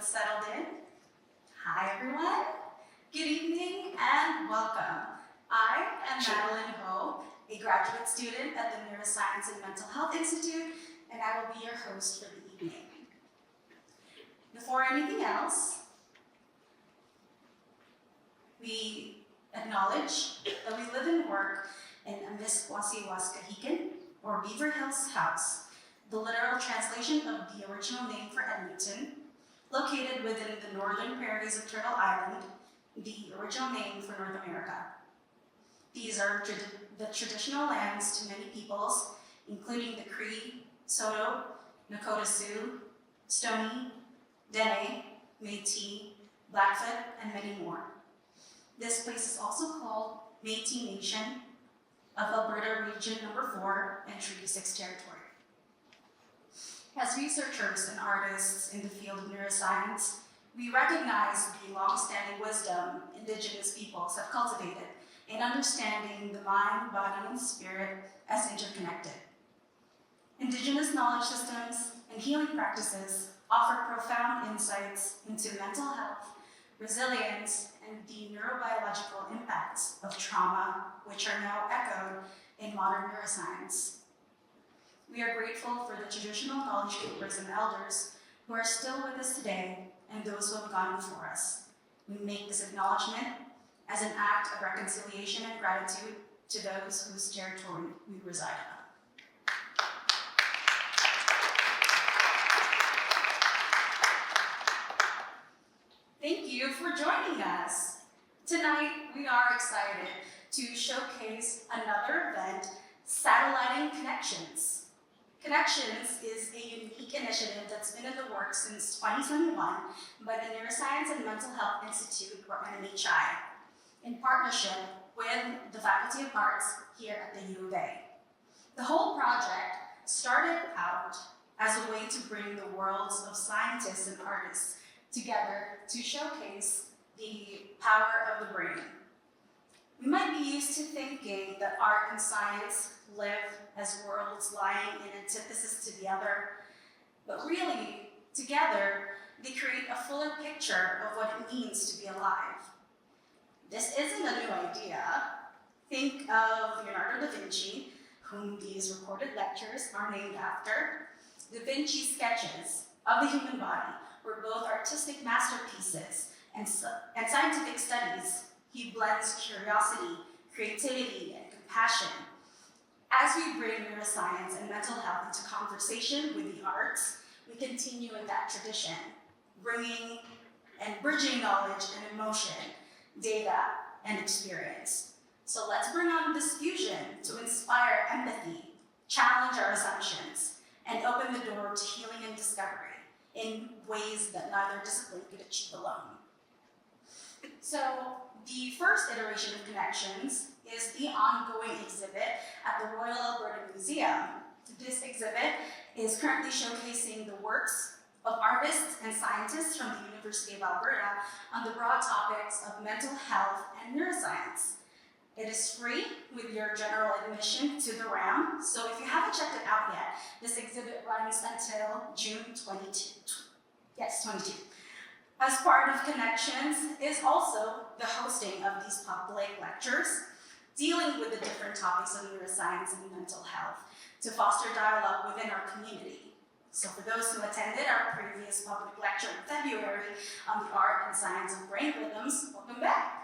everyone's settled in. Hi everyone, good evening and welcome. I am Madeline Ho, a graduate student at the Neuroscience and Mental Health Institute, and I will be your host for the evening. Before anything else, we acknowledge that we live and work in Amiskwasiwaskahikan, or Beaver Hills House, the literal translation of the original name for Edmonton, located within the northern prairies of Turtle Island, the original name for North America. These are the traditional lands to many peoples, including the Cree, Saulteaux, Nakota Sioux, Stoney, Dene, Métis, Blackfoot, and many more. This place is also called Métis Nation of Alberta Region Number 4 and Treaty 6 territory. As researchers and artists in the field of neuroscience, we recognize the long-standing wisdom Indigenous peoples have cultivated in understanding the mind, body, and spirit as interconnected. Indigenous knowledge systems and healing practices offer profound insights into mental health, resilience, and the neurobiological impacts of trauma, which are now echoed in modern neuroscience. We are grateful for the traditional knowledge keepers and elders who are still with us today and those who have gone before us. We make this acknowledgement as an act of reconciliation and gratitude to those whose territory we reside on. Thank you for joining us. Tonight, we are excited to showcase another event, Satelliting Connections. Connections is a unique initiative that's been in the works since 2021 by the Neuroscience and Mental Health Institute, or NMHI, in partnership with the Faculty of Arts here at the U of A. The whole project started out as a way to bring the worlds of scientists and artists together to showcase the power of the brain. We might be used to thinking that art and science live as worlds lying in antithesis to the other, but really, together, they create a fuller picture of what it means to be alive. This isn't a new idea. Think of Leonardo da Vinci, whom these recorded lectures are named after. Da Vinci's sketches of the human body were both artistic masterpieces and scientific studies. He blends curiosity, creativity, and compassion. As we bring neuroscience and mental health into conversation with the arts, we continue in that tradition, bringing and bridging knowledge and emotion, data and experience. So let's bring on this fusion to inspire empathy, challenge our assumptions, and open the door to healing and discovery in ways that neither discipline could achieve alone. So the first iteration of Connections is the ongoing exhibit at the Royal Alberta Museum. This exhibit is currently showcasing the works of artists and scientists from the University of Alberta on the broad topics of mental health and neuroscience. It is free with your general admission to the RAM, so if you haven't checked it out yet, this exhibit runs until June 22. As part of Connections is also the hosting of these public lectures, dealing with the different topics of neuroscience and mental health to foster dialogue within our community. So for those who attended our previous public lecture in February on the art and science of brain rhythms, welcome back.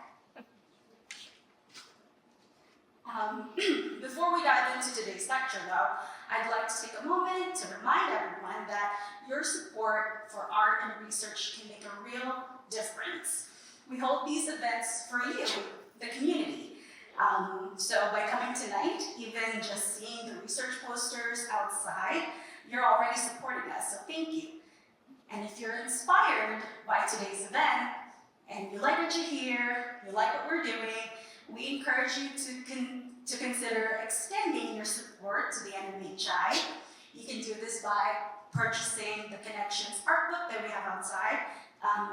Before we dive into today's lecture though, I'd like to take a moment to remind everyone that your support for art and research can make a real difference. We hold these events for you, the community. So by coming tonight, even just seeing the research posters outside, you're already supporting us, so thank you. And if you're inspired by today's event, and you like what you hear, you like what we're doing, we encourage you to consider extending your support to the NMHI. You can do this by purchasing the Connections art book that we have outside.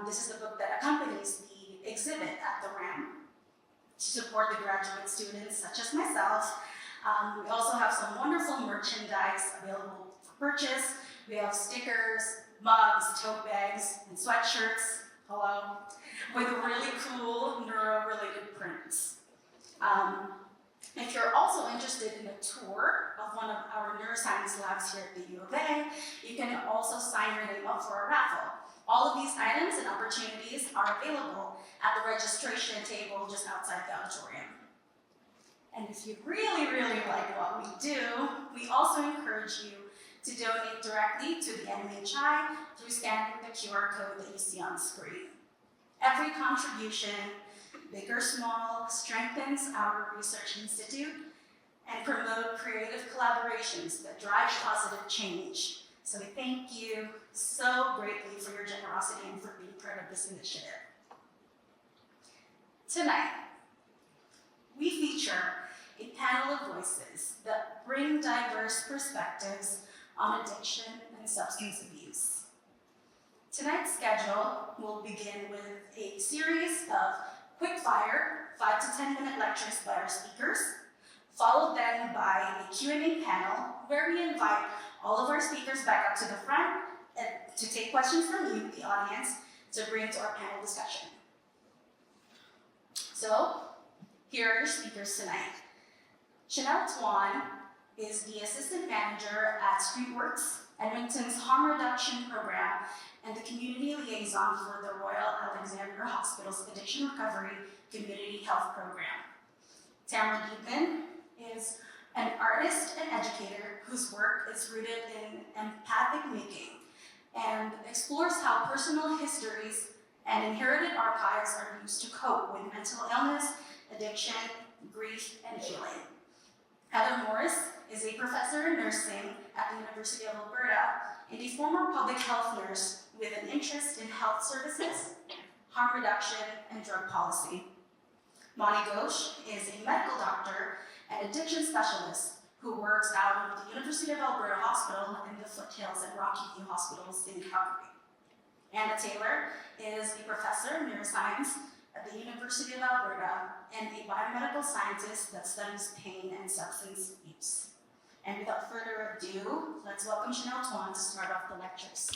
This is the book that accompanies the exhibit at the RAM to support the graduate students such as myself. We also have some wonderful merchandise available for purchase. We have stickers, mugs, tote bags, and sweatshirts, hello, with really cool neuro-related prints. If you're also interested in a tour of one of our neuroscience labs here at the U of A, you can also sign your name up for a raffle. All of these items and opportunities are available at the registration table just outside the auditorium. And if you really, really like what we do, we also encourage you to donate directly to the NMHI through scanning the QR code that you see on screen. Every contribution, big or small, strengthens our research institute and promote creative collaborations that drive positive change. So we thank you so greatly for your generosity and for being part of this initiative. Tonight, we feature a panel of voices that bring diverse perspectives on addiction and substance abuse. Tonight's schedule will begin with a series of quick-fire 5 to 10-minute lectures by our speakers, followed then by a Q&A panel where we invite all of our speakers back up to the front to take questions from you, the audience, to bring to our panel discussion. So, here are your speakers tonight. Shanell Twan is the Assistant Manager at StreetWorks, Edmonton's harm reduction program, and the Community Liaison for the Royal Alexandra Hospital's Addiction Recovery Community Health Program. Tamara Deedman is an artist and educator whose work is rooted in empathic making and explores how personal histories and inherited archives are used to cope with mental illness, addiction, grief, and healing. Heather Morris is a professor in nursing at the University of Alberta and a former public health nurse with an interest in health services, harm reduction, and drug policy. Monty Ghosh is a medical doctor and addiction specialist who works out of the University of Alberta Hospital in the Foothills and Rocky View Hospitals in Calgary. Anna Taylor is a professor in neuroscience at the University of Alberta and a biomedical scientist that studies pain and substance use. And without further ado, let's welcome Shanell Twan to start off the lectures.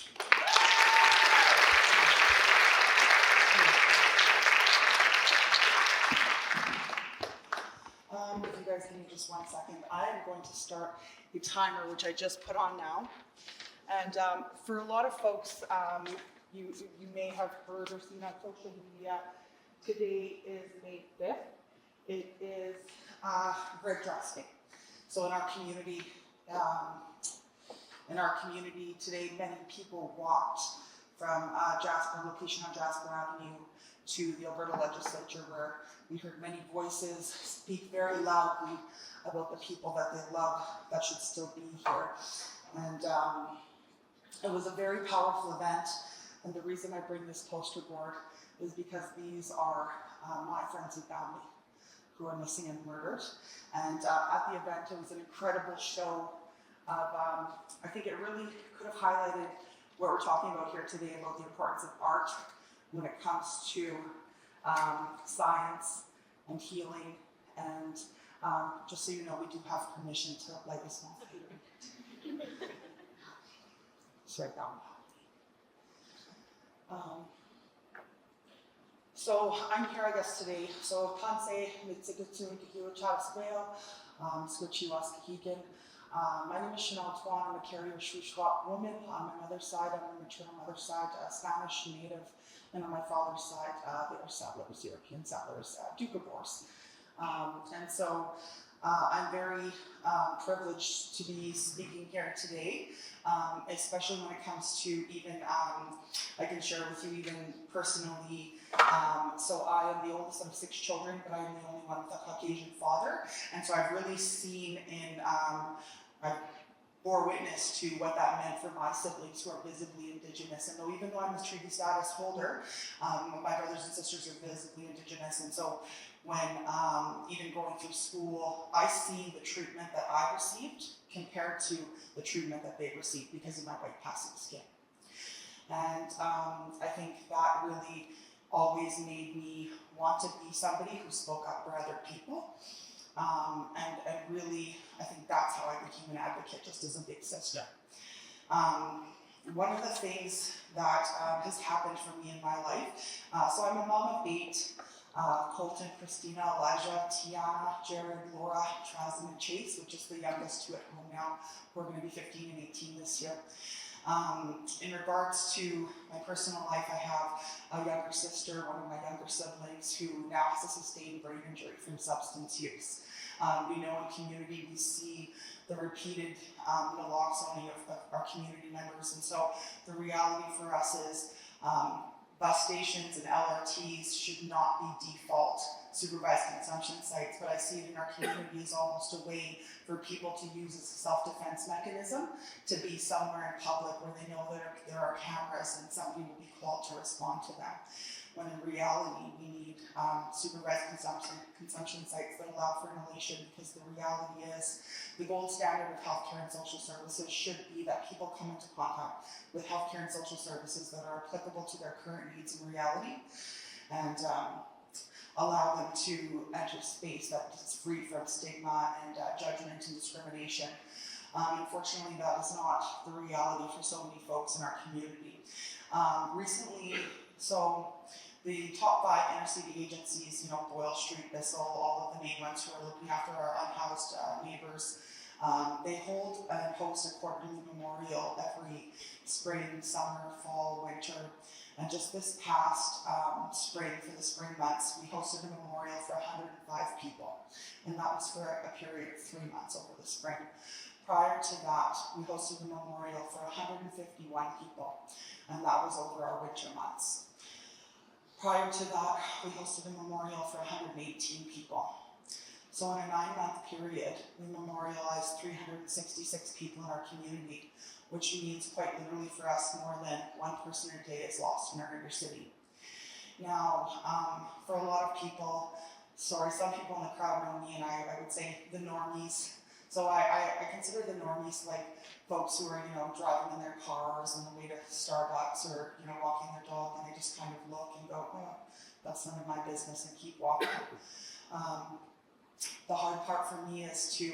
If you guys give me just 1 second, I am going to start the timer, which I just put on now. And for a lot of folks, you may have heard or seen on social media, today is May 5th. It is Red Dress Day. So in our community today, many people walked from Jasper, location on Jasper Avenue, to the Alberta Legislature, where we heard many voices speak very loudly about the people that they love that should still be here. And it was a very powerful event. And the reason I bring this poster board is because these are my friends and family who are missing and murdered. And at the event, it was an incredible show of, I think it really could have highlighted what we're talking about here today about the importance of art when it comes to science and healing. And just so you know, we do have permission to light a small fire. It's right down. So I'm here, I guess, today. So Kansei Mitsugutu Kikiwa Chabsweo, Skuchiwas Kahigan. My name is Shanell Twan. I'm a carrier Shuswap woman. On my mother's side, on my maternal mother's side, Spanish native, and on my father's side, they were settlers, European settlers, Duke of Bourse. And so I'm very privileged to be speaking here today, especially when it comes to even, I can share with you even personally. So I am the oldest of 6 children, but I am the only one with a Caucasian father. And so I've really seen I bore witness to what that meant for my siblings who are visibly Indigenous. And even though I'm a treaty status holder, my brothers and sisters are visibly Indigenous. And so when even going through school, I see the treatment that I received compared to the treatment that they received because of my white passing skin. And I think that really always made me want to be somebody who spoke up for other people. And really, I think that's how I became an advocate, just as a big sister. one of the things that has happened for me in my life, so I'm a mom of 8, Colton, Christina, Elijah, Tiana, Jared, Laura, Travis, and Chase, which is the youngest 2 at home now, who are going to be 15 and 18 this year. In regards to my personal life, I have a younger sister, one of my younger siblings, who now has a sustained brain injury from substance use. We know in community we see the repeated naloxone of our community members, and so the reality for us is bus stations and LRTs should not be default supervised consumption sites, but I see it in our community as almost a way for people to use as a self-defense mechanism to be somewhere in public where they know that there are cameras and somebody will be called to respond to them. When in reality, we need supervised consumption sites that allow for inhalation, because the reality is the gold standard of healthcare and social services should be that people come into contact with healthcare and social services that are applicable to their current needs and reality, and allow them to enter space that is free from stigma and judgment and discrimination. Unfortunately, that is not the reality for so many folks in our community. Recently, so the top 5 inner city agencies, Boyle Street, Bissell, all of the main ones who are looking after our unhoused neighbors, they hold and host a quarterly memorial every spring, summer, fall, winter. And just this past spring, for the spring months, we hosted a memorial for 105 people. And that was for a period of 3 months over the spring. Prior to that, we hosted a memorial for 151 people. And that was over our winter months. Prior to that, we hosted a memorial for 118 people. So in a 9-month period, we memorialized 366 people in our community, which means quite literally for us more than 1 person a day is lost in our inner city. Now, for a lot of people, some people in the crowd know me, and I would say the normies. So I consider the normies like folks who are, driving in their cars on the way to Starbucks, or, walking their dog, and they just kind of look and go, oh, that's none of my business, and keep walking. The hard part for me is to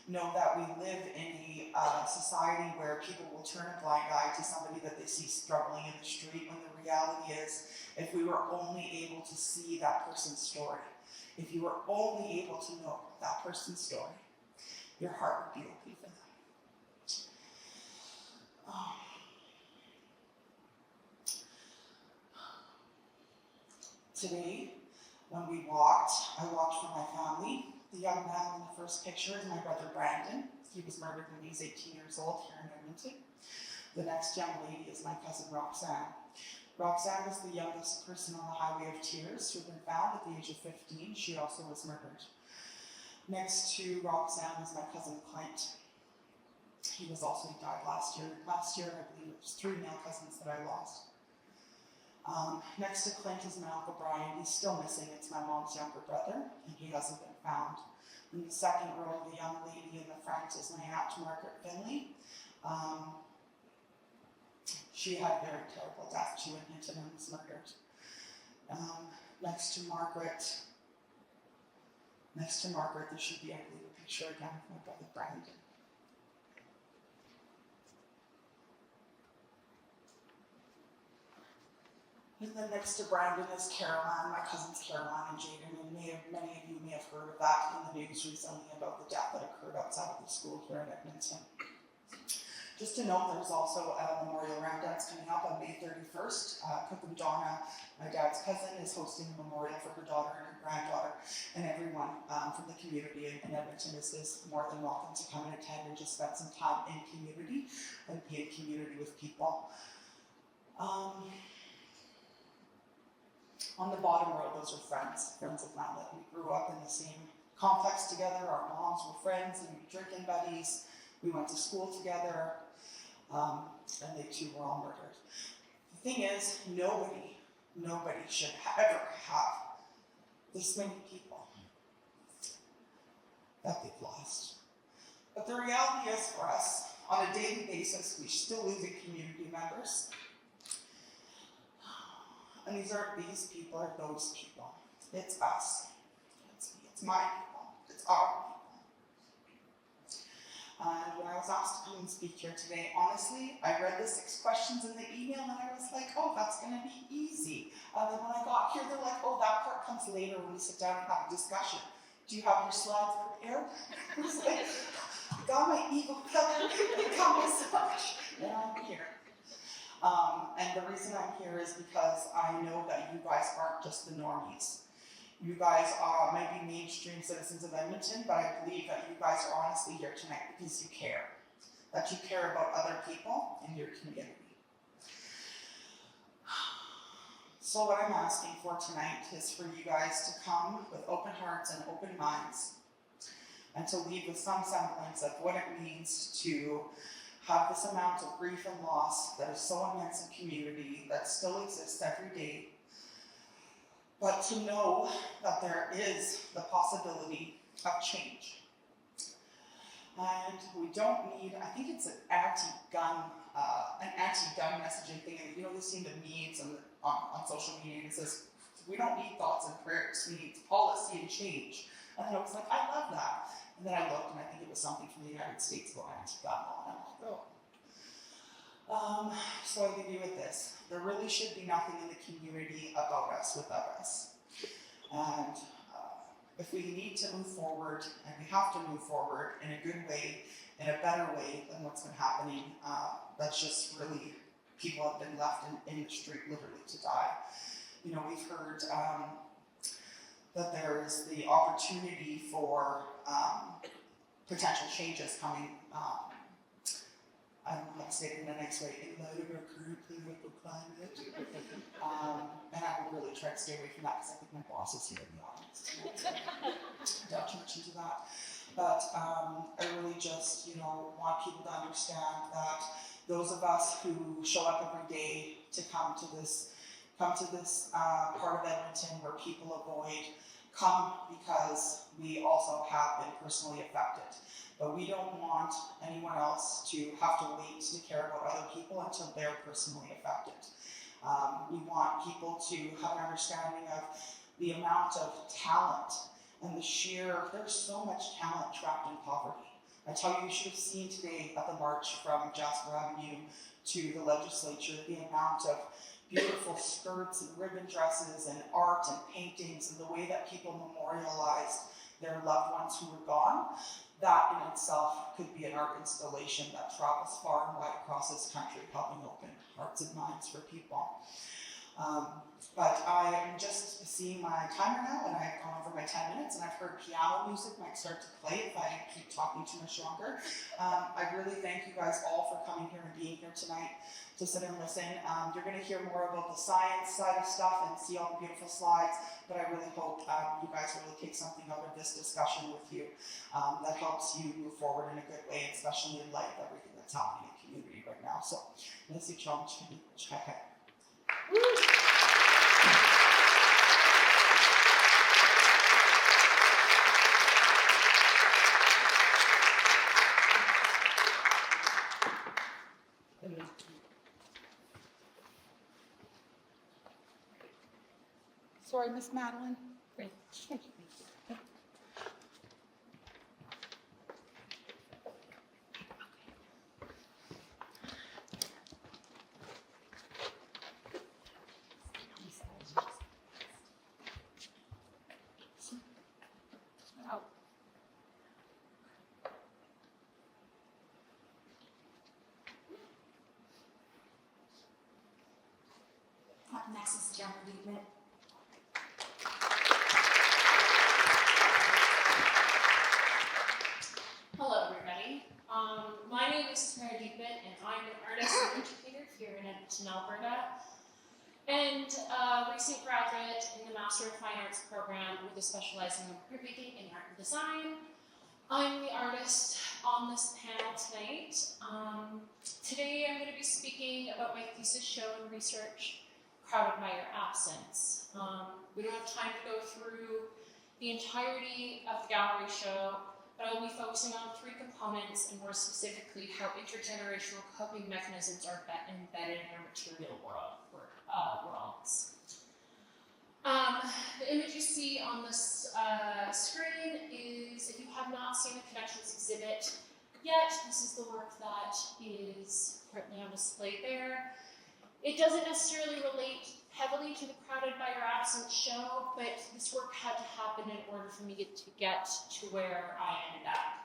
know that we live in a society where people will turn a blind eye to somebody that they see struggling in the street, when the reality is, if we were only able to see that person's story, if you were only able to know that person's story, your heart would be open for them. Today, when I walked for my family. The young man in the first picture is my brother Brandon. He was murdered when he was 18 years old here in Edmonton. The next young lady is my cousin Roxanne. Roxanne was the youngest person on the Highway of Tears who had been found at the age of 15. She also was murdered. Next to Roxanne is my cousin Clint. He died last year. Last year, I believe it was 3 male cousins that I lost. Next to Clint is my Uncle Brian. He's still missing. It's my mom's younger brother, and he hasn't been found. In the second row, the young lady in the front is my Aunt Margaret Finley. She had a very terrible death. She went into and was murdered. Next to Margaret, there should be, I believe, a picture again of my brother Brandon. And then next to Brandon is Caroline, my cousins Caroline and Jaden, and many of you may have heard of that in the news recently about the death that occurred outside of the school here in Edmonton. Just to note, there's also a memorial round dance coming up on May 31st. Cook and Donna, my dad's cousin, is hosting a memorial for her daughter and her granddaughter, and everyone from the community in Edmonton is more than welcome to come and attend and just spend some time in community and be in community with people. On the bottom row, those are friends of mine that we grew up in the same complex together. Our moms were friends and drinking buddies. We went to school together, and they too were all murdered. The thing is, nobody should ever have this many people that they've lost. But the reality is, for us, on a daily basis, we're still losing community members. And these aren't these people or those people. It's us. It's me. It's my people. It's our And when I was asked to come and speak here today, honestly, I read the 6 questions in the email and I was like, oh, that's going to be easy. And then when I got here, they're like, oh, that part comes later when we sit down and have a discussion. Do you have your slides prepared? I was like, I got my ego covered, I got my search, and I'm here. And the reason I'm here is because I know that you guys aren't just the normies. You guys might be mainstream citizens of Edmonton, but I believe that you guys are honestly here tonight because you care. That you care about other people in your community. So what I'm asking for tonight is for you guys to come with open hearts and open minds and to leave with some semblance of what it means to have this amount of grief and loss that is so immense in community that still exists every day, but to know that there is the possibility of change. And we don't need, I think it's an anti-gun messaging thing, and you know, this seem to memes on social media, and it says, we don't need thoughts and prayers, we need policy and change. And I was like, I love that. And then I looked, and I think it was something from the United States about anti-gun law, and I'm like, oh. So I leave you with this. There really should be nothing in the community about us without us. And if we need to move forward, and we have to move forward in a good way, in a better way than what's been happening, that's just really, people have been left in the street literally to die. You know, we've heard that there is the opportunity for potential changes coming. I don't know how to say it in a nice way, in light of our current political climate. And I would really try to stay away from that because I think my boss is here in the audience. Don't too much into that. But I really just, you know, want people to understand that those of us who show up every day to come to this part of Edmonton where people avoid, come because we also have been personally affected. But we don't want anyone else to have to wait to care about other people until they're personally affected. We want people to have an understanding of the amount of talent and there's so much talent trapped in poverty. I tell you should have seen today at the march from Jasper Avenue to the legislature, the amount of beautiful skirts and ribbon dresses and art and paintings and the way that people memorialized their loved ones who were gone. That in itself could be an art installation that travels far and wide across this country, helping open hearts and minds for people. But I'm just seeing my timer now, and I've gone over my 10 minutes, and I've heard piano music might start to play if I keep talking too much longer. I really thank you guys all for coming here and being here tonight to sit and listen. You're going to hear more about the science side of stuff and see all the beautiful slides, but I really hope you guys really take something out of this discussion with you that helps you move forward in a good way, especially in light of everything that's happening in the community right now. So, let's see, Sorry, Miss Madeline. Great. Up next is Tamara Deedman. Hello, everybody. My name is Tamara Deedman, and I'm an artist and educator here in Edmonton, Alberta, and a recent graduate in the Master of Fine Arts program with a specializing in printmaking and art and design. I'm the artist on this panel tonight. Today I'm going to be speaking about my thesis show and research, Crowded by Your Absence. We don't have time to go through the entirety of the gallery show, but I'll be focusing on 3 components, and more specifically, how intergenerational coping mechanisms are embedded in our material worlds. The image you see on this screen is, if you have not seen the Connections exhibit, yet, this is the work that is currently on display there. It doesn't necessarily relate heavily to the Crowded by Your Absence show, but this work had to happen in order for me to get to where I ended up.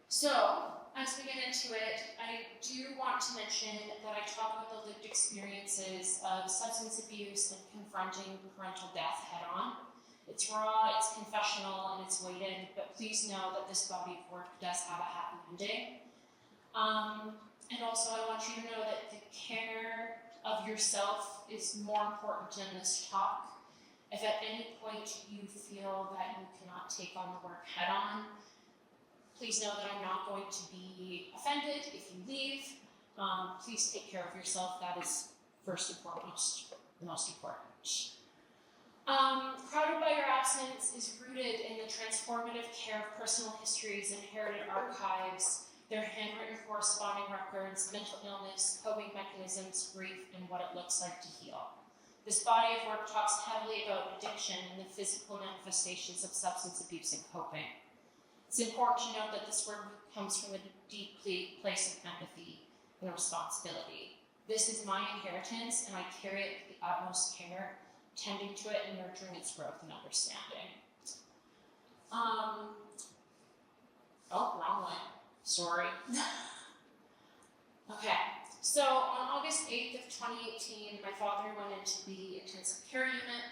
So, as we get into it, I do want to mention that I talk about the lived experiences of substance abuse and confronting parental death head on. It's raw, it's confessional, and it's weighted, but please know that this body of work does have a happy ending. And also I want you to know that the care of yourself is more important than this talk. If at any point you feel that you cannot take on the work head on, please know that I'm not going to be offended if you leave. Please take care of yourself. That is first and foremost, the most important. Crowded by Your Absence is rooted in the transformative care of personal histories, inherited archives, their handwritten corresponding records, mental illness, coping mechanisms, grief, and what it looks like to heal. This body of work talks heavily about addiction and the physical manifestations of substance abuse and coping. It's important to note that this work comes from a deep place of empathy and responsibility. This is my inheritance, and I carry it with the utmost care, tending to it and nurturing its growth and understanding. Oh, wrong one. Sorry. Okay, so on August 8th of 2018, my father went into the intensive care unit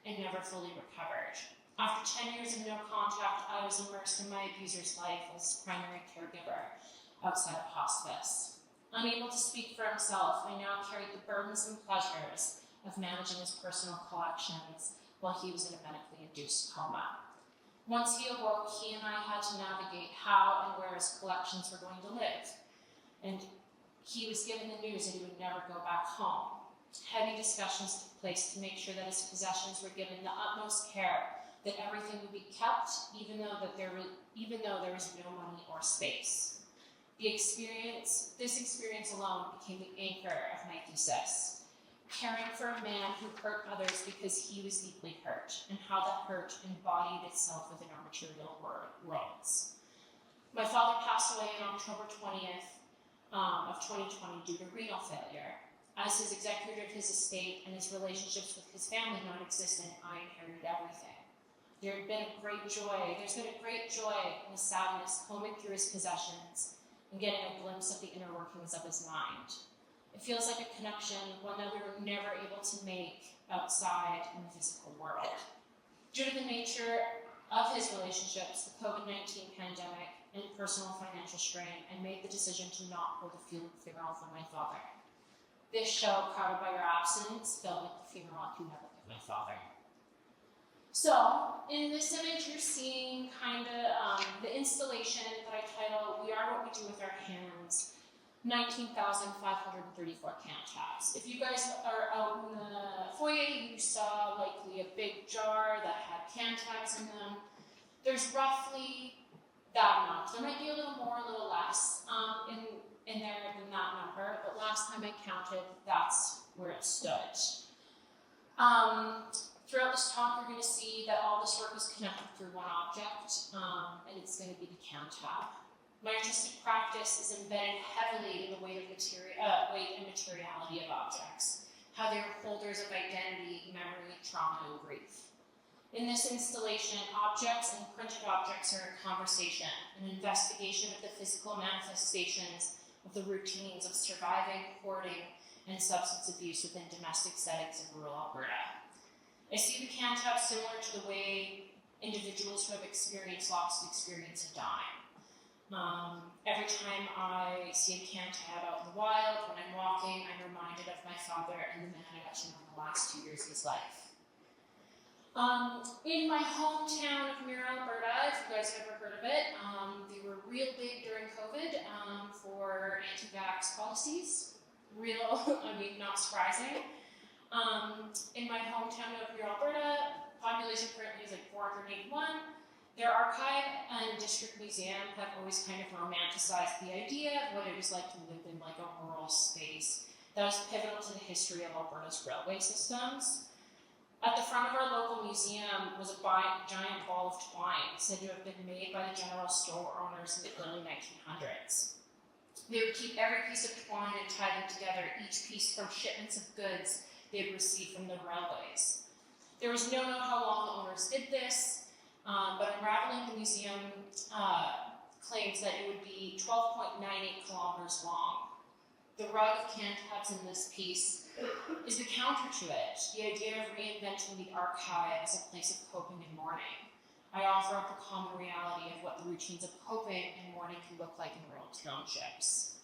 and never fully recovered. After 10 years of no contact, I was immersed in my abuser's life as primary caregiver outside of hospice. Unable to speak for himself, I now carried the burdens and pleasures of managing his personal collections while he was in a medically induced coma. Once he awoke, he and I had to navigate how and where his collections were going to live. And he was given the news that he would never go back home. Heavy discussions took place to make sure that his possessions were given the utmost care, that everything would be kept, even though there was no money or space. This experience alone became the anchor of my thesis. Caring for a man who hurt others because he was deeply hurt, and how that hurt embodied itself within our material worlds. My father passed away on October 20th of 2020 due to renal failure. As his executor of his estate and his relationships with his family non-existent, I inherited everything. There's been a great joy and a sadness combing through his possessions and getting a glimpse of the inner workings of his mind. It feels like a connection, one that we were never able to make outside in the physical world. Due to the nature of his relationships, the COVID-19 pandemic, and personal financial strain, I made the decision to not hold a funeral for my father. This show, Crowded by Your Absence, felt like the funeral I could never give my father. So, in this image, you're seeing the installation that I title, We Are What We Do With Our Hands, 19,534 can tabs. If you guys are out in the foyer, you saw likely a big jar that had can tabs in them. There's roughly that amount. There might be a little more, a little less in there than that number, but last time I counted, that's where it stood. Throughout this talk, you're going to see that all this work is connected through one object, and it's going to be the can tab. My artistic practice is embedded heavily in the weight and materiality of objects, how they are holders of identity, memory, trauma, and grief. In this installation, objects and printed objects are in conversation, an investigation of the physical manifestations of the routines of surviving, hoarding, and substance abuse within domestic settings in rural Alberta. I see the can tab similar to the way individuals who have experienced loss experience a dime. Every time I see a can tab out in the wild, when I'm walking, I'm reminded of my father and the man I got to know in the last 2 years of his life. In my hometown of Mira, Alberta, if you guys have ever heard of it, they were real big during COVID for anti-vax policies. Not surprising. In my hometown of Mira, Alberta, population currently is like 481. Their archive and district museum have always kind of romanticized the idea of what it was like to live in like a rural space that was pivotal to the history of Alberta's railway systems. At the front of our local museum was a giant ball of twine, said to have been made by the general store owners in the early 1900s. They would keep every piece of twine and tie them together, each piece from shipments of goods they had received from the railways. There was no note how long the owners did this, but unraveling the museum claims that it would be 12.98 kilometers long. The rug of cantabs in this piece is the counter to it, the idea of reinventing the archive as a place of coping and mourning. I offer up a common reality of what the routines of coping and mourning can look like in rural townships.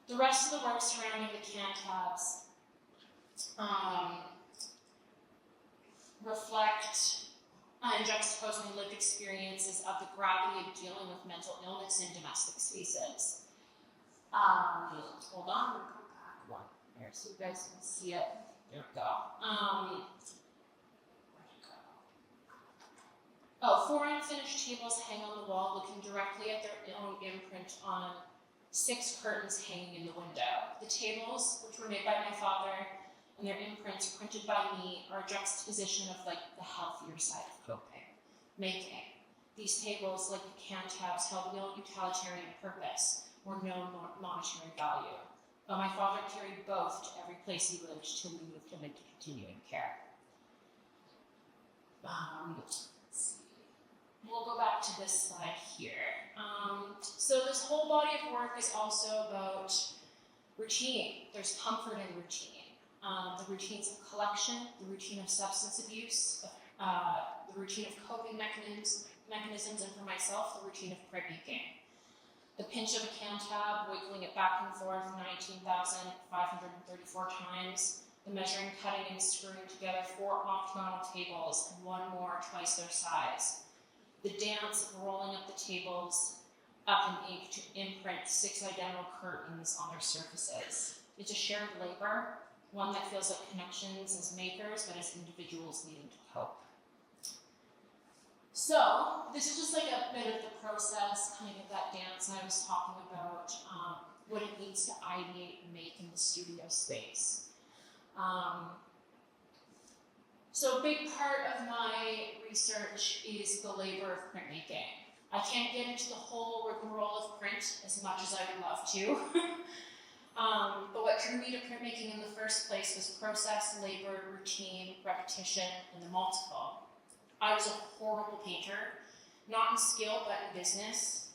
The rest of the work surrounding the cantabs reflect and juxtapose my lived experiences of the gravity of dealing with mental illness in domestic spaces. Hold on, we'll go back one here so you guys can see it. There we go. Four unfinished tables hang on the wall, looking directly at their own imprint on 6 curtains hanging in the window. The tables, which were made by my father, and their imprints printed by me, are a juxtaposition of the healthier side of coping, making. These tables, like the cantabs, held no utilitarian purpose or no monetary value, but my father carried both to every place he lived till we moved him into continuing care. Let's see. We'll go back to this slide here. So this whole body of work is also about routine. There's comfort in routine. The routines of collection, the routine of substance abuse, the routine of coping mechanisms, and for myself, the routine of printmaking. The pinch of a cantab, wiggling it back and forth 19,534 times, the measuring, cutting, and screwing together 4 octagonal tables and 1 more twice their size. The dance of rolling up the tables up in ink to imprint 6 identical curtains on their surfaces. It's a shared labor, one that feels like connections as makers, but as individuals needing to cope. So, this is just like a bit of the process, kind of that dance I was talking about, what it means to ideate and make in the studio space. So a big part of my research is the labor of printmaking. I can't get into the whole rigmarole of print as much as I would love to. But what drew me to printmaking in the first place was process, labor, routine, repetition, and the multiple. I was a horrible painter, not in skill, but in business.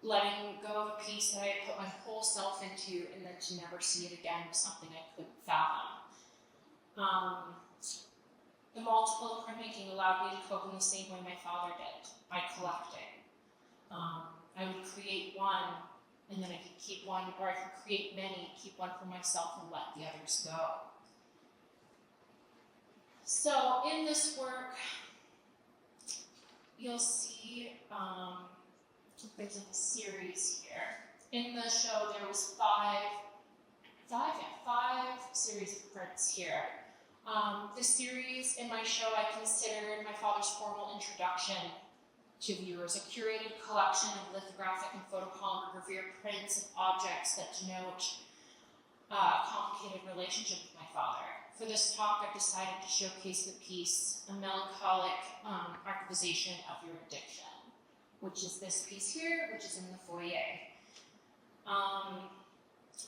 Letting go of a piece that I had put my whole self into and then to never see it again was something I couldn't fathom. The multiple of printmaking allowed me to cope in the same way my father did, by collecting. I would create one, and then I could keep one, or I could create many, keep one for myself and let the others go. So in this work, you'll see there's a series here. In the show, there was five series of prints here. The series in my show I considered my father's formal introduction to viewers, a curated collection of lithographic and photopolymer gravure prints of objects that denote a complicated relationship with my father. For this talk, I decided to showcase the piece, A Melancholic Archivization of Your Addiction, which is this piece here, which is in the foyer.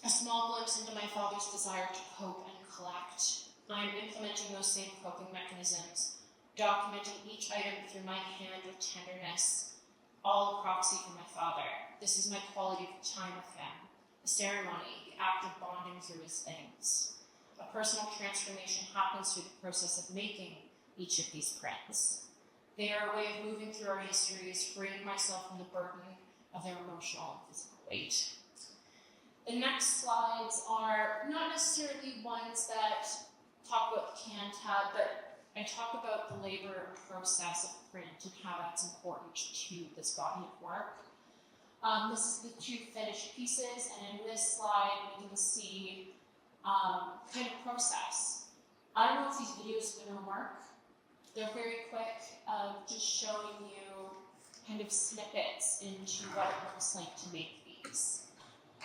A small glimpse into my father's desire to cope and collect. I am implementing those same coping mechanisms, documenting each item through my hand with tenderness, all a proxy for my father. This is my quality of time with him, the ceremony, the act of bonding through his things. A personal transformation happens through the process of making each of these prints. They are a way of moving through our histories, freeing myself from the burden of their emotional and physical weight. The next slides are not necessarily ones that talk about the cantab, but I talk about the labor and process of print and how that's important to this body of work. This is the 2 finished pieces, and in this slide we can see kind of process. I don't know if these videos are going to work. They're very quick, just showing you kind of snippets into what it looks like to make these.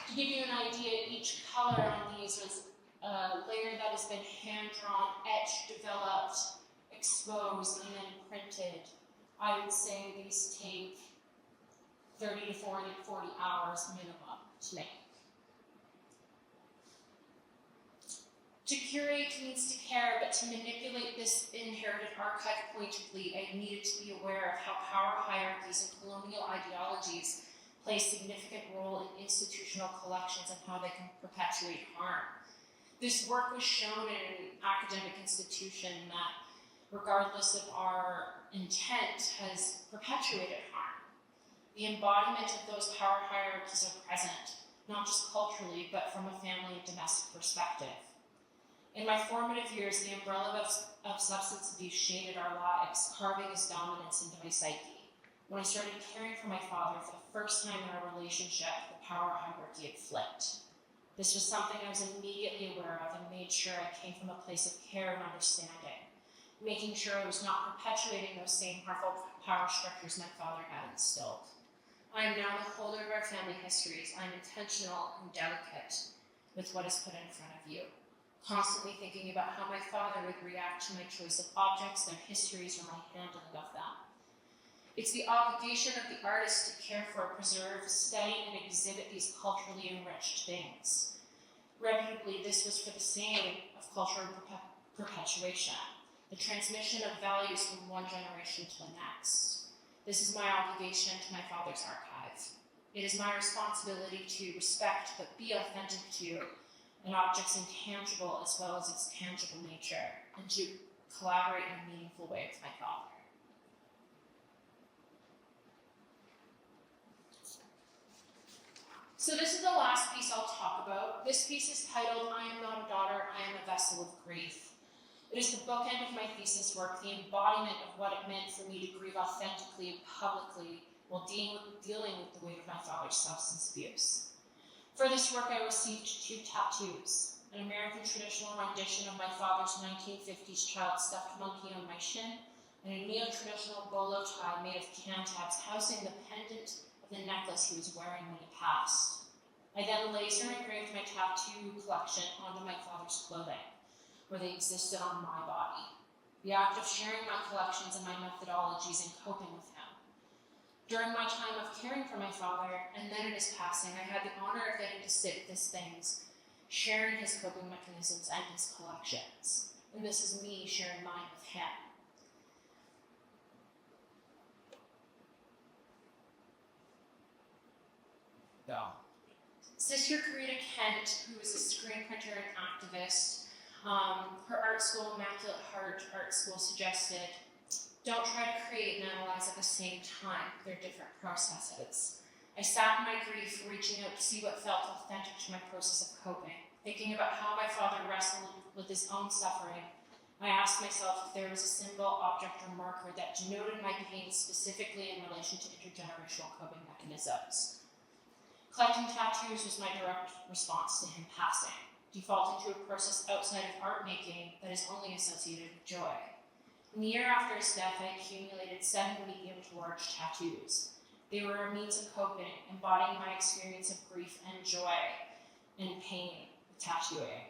To give you an idea, each color on these was a layer that has been hand-drawn, etched, developed, exposed, and then printed. I would say these take 30 to 40 hours minimum to make. To curate means to care, but to manipulate this inherited archive pointedly, I needed to be aware of how power hierarchies and colonial ideologies play a significant role in institutional collections and how they can perpetuate harm. This work was shown in an academic institution that, regardless of our intent, has perpetuated harm. The embodiment of those power hierarchies are present, not just culturally, but from a family and domestic perspective. In my formative years, the umbrella of substance abuse shaded our lives, carving his dominance into my psyche. When I started caring for my father for the first time in our relationship, the power hierarchy had flipped. This was something I was immediately aware of and made sure I came from a place of care and understanding, making sure I was not perpetuating those same harmful power structures my father had instilled. I am now the holder of our family histories. I am intentional and delicate with what is put in front of you, constantly thinking about how my father would react to my choice of objects, their histories, or my handling of them. It's the obligation of the artist to care for, preserve, study, and exhibit these culturally enriched things. Reputably, this was for the sake of cultural perpetuation, the transmission of values from one generation to the next. This is my obligation to my father's archive. It is my responsibility to respect but be authentic to an object's intangible as well as its tangible nature, and to collaborate in a meaningful way with my father. So this is the last piece I'll talk about. This piece is titled, I Am Not a Daughter, I Am a Vessel of Grief. It is the bookend of my thesis work, the embodiment of what it meant for me to grieve authentically and publicly while dealing with the weight of my father's substance abuse. For this work, I received 2 tattoos, an American traditional rendition of my father's 1950s child stuffed monkey on my shin, and a neo-traditional bolo tie made of cantabs housing the pendant of the necklace he was wearing when he passed. I then laser engraved my tattoo collection onto my father's clothing, where they existed on my body. The act of sharing my collections and my methodologies in coping with him. During my time of caring for my father, and then in his passing, I had the honor of getting to sit with his things, sharing his coping mechanisms and his collections. And this is me sharing mine with him. Go. Sister Karita Kent, who is a screen printer and activist, her art school, Immaculate Heart Art School, suggested, don't try to create and analyze at the same time. They're different processes. I sat in my grief, reaching out to see what felt authentic to my process of coping. Thinking about how my father wrestled with his own suffering, I asked myself if there was a symbol, object, or marker that denoted my pain specifically in relation to intergenerational coping mechanisms. Collecting tattoos was my direct response to him passing, defaulting to a process outside of art making that is only associated with joy. In the year after his death, I accumulated 7 medium to large tattoos. They were a means of coping, embodying my experience of grief and joy and pain with tattooing.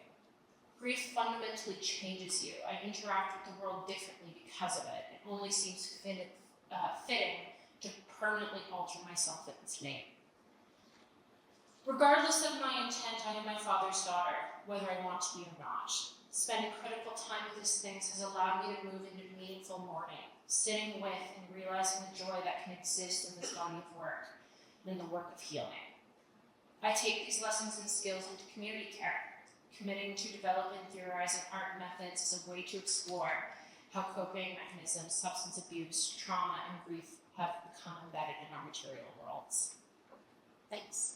Grief fundamentally changes you. I interact with the world differently because of it. It only seems fitting to permanently alter myself in its name. Regardless of my intent, I am my father's daughter, whether I want to be or not. Spending critical time with his things has allowed me to move into meaningful mourning, sitting with and realizing the joy that can exist in this body of work and in the work of healing. I take these lessons and skills into community care, committing to develop and theorizing art methods as a way to explore how coping mechanisms, substance abuse, trauma, and grief have become embedded in our material worlds. Thanks.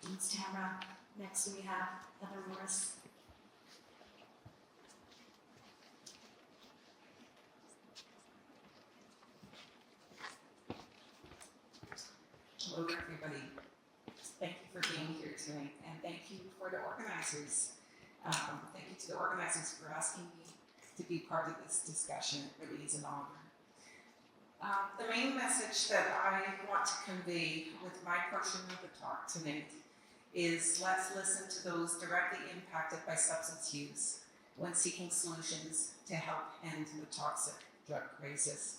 Thanks, Tamara. Next we have Heather Morris. Hello, everybody. Thank you for being here tonight, and thank you for the organizers. Thank you to the organizers for asking me to be part of this discussion. It really is an honor. The main message that I want to convey with my portion of the talk tonight is let's listen to those directly impacted by substance use when seeking solutions to help end the toxic drug crisis.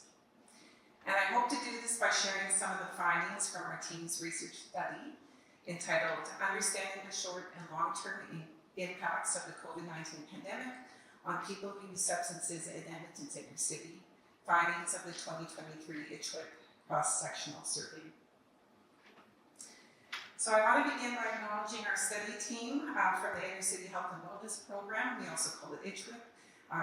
And I hope to do this by sharing some of the findings from our team's research study entitled Understanding the Short and Long-Term Impacts of the COVID-19 Pandemic on People Who Use Substances in Edmonton's inner city, findings of the 2023 ICHWIP cross-sectional survey. So I want to begin by acknowledging our study team from the Inner City Health and Wellness Program, we also call it ICHWIP,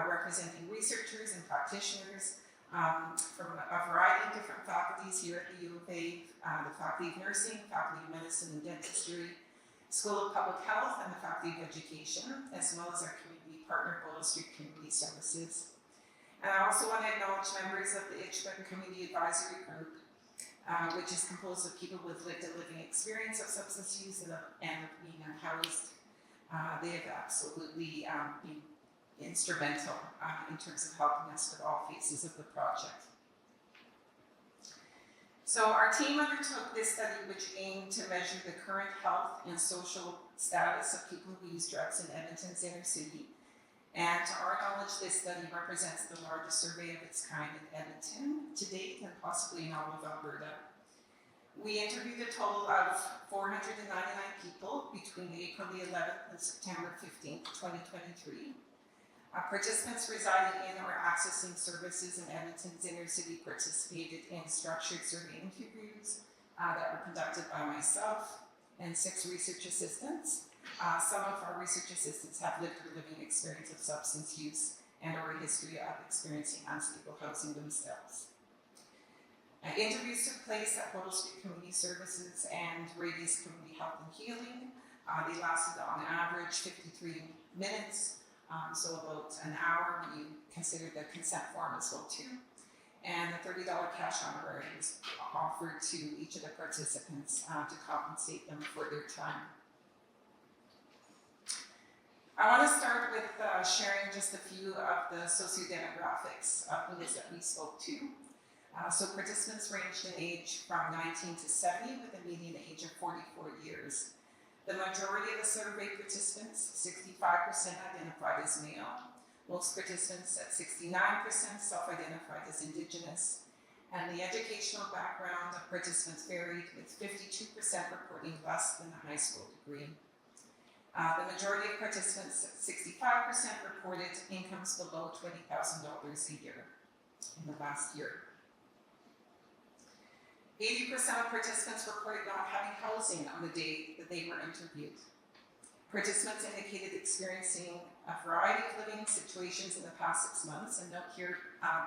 representing researchers and practitioners from a variety of different faculties here at the U of A, the Faculty of Nursing, Faculty of Medicine and Dentistry, School of Public Health, and the Faculty of Education, as well as our community partner, Boyle Street Community Services. And I also want to acknowledge members of the ICHWIP Community Advisory Group, which is composed of people with lived a living experience of substance use and of being unhoused. They have absolutely been instrumental in terms of helping us with all phases of the project. So our team undertook this study which aimed to measure the current health and social status of people who use drugs in Edmonton's inner city. And to our knowledge, this study represents the largest survey of its kind in Edmonton to date and possibly in all of Alberta. We interviewed a total of 499 people between April the 11th and September 15th, 2023. Participants residing in or accessing services in Edmonton's inner city participated in structured survey interviews that were conducted by myself and 6 research assistants. Some of our research assistants have lived or living experience of substance use and or a history of experiencing unstable housing themselves. Interviews took place at Boyle Street Community Services and Radius Community Health and Healing. They lasted on average 53 minutes, so about an hour when you consider the consent form as well too. And a $30 cash honorarium was offered to each of the participants to compensate them for their time. I want to start with sharing just a few of the sociodemographics of who it is that we spoke to. So participants ranged in age from 19 to 70 with a median age of 44 years. The majority of the survey participants, 65%, identified as male. Most participants at 69% self-identified as Indigenous. And the educational background of participants varied, with 52% reporting less than a high school degree. The majority of participants, 65%, reported incomes below $20,000 a year in the last year. 80% of participants reported not having housing on the day that they were interviewed. Participants indicated experiencing a variety of living situations in the past 6 months, and note here,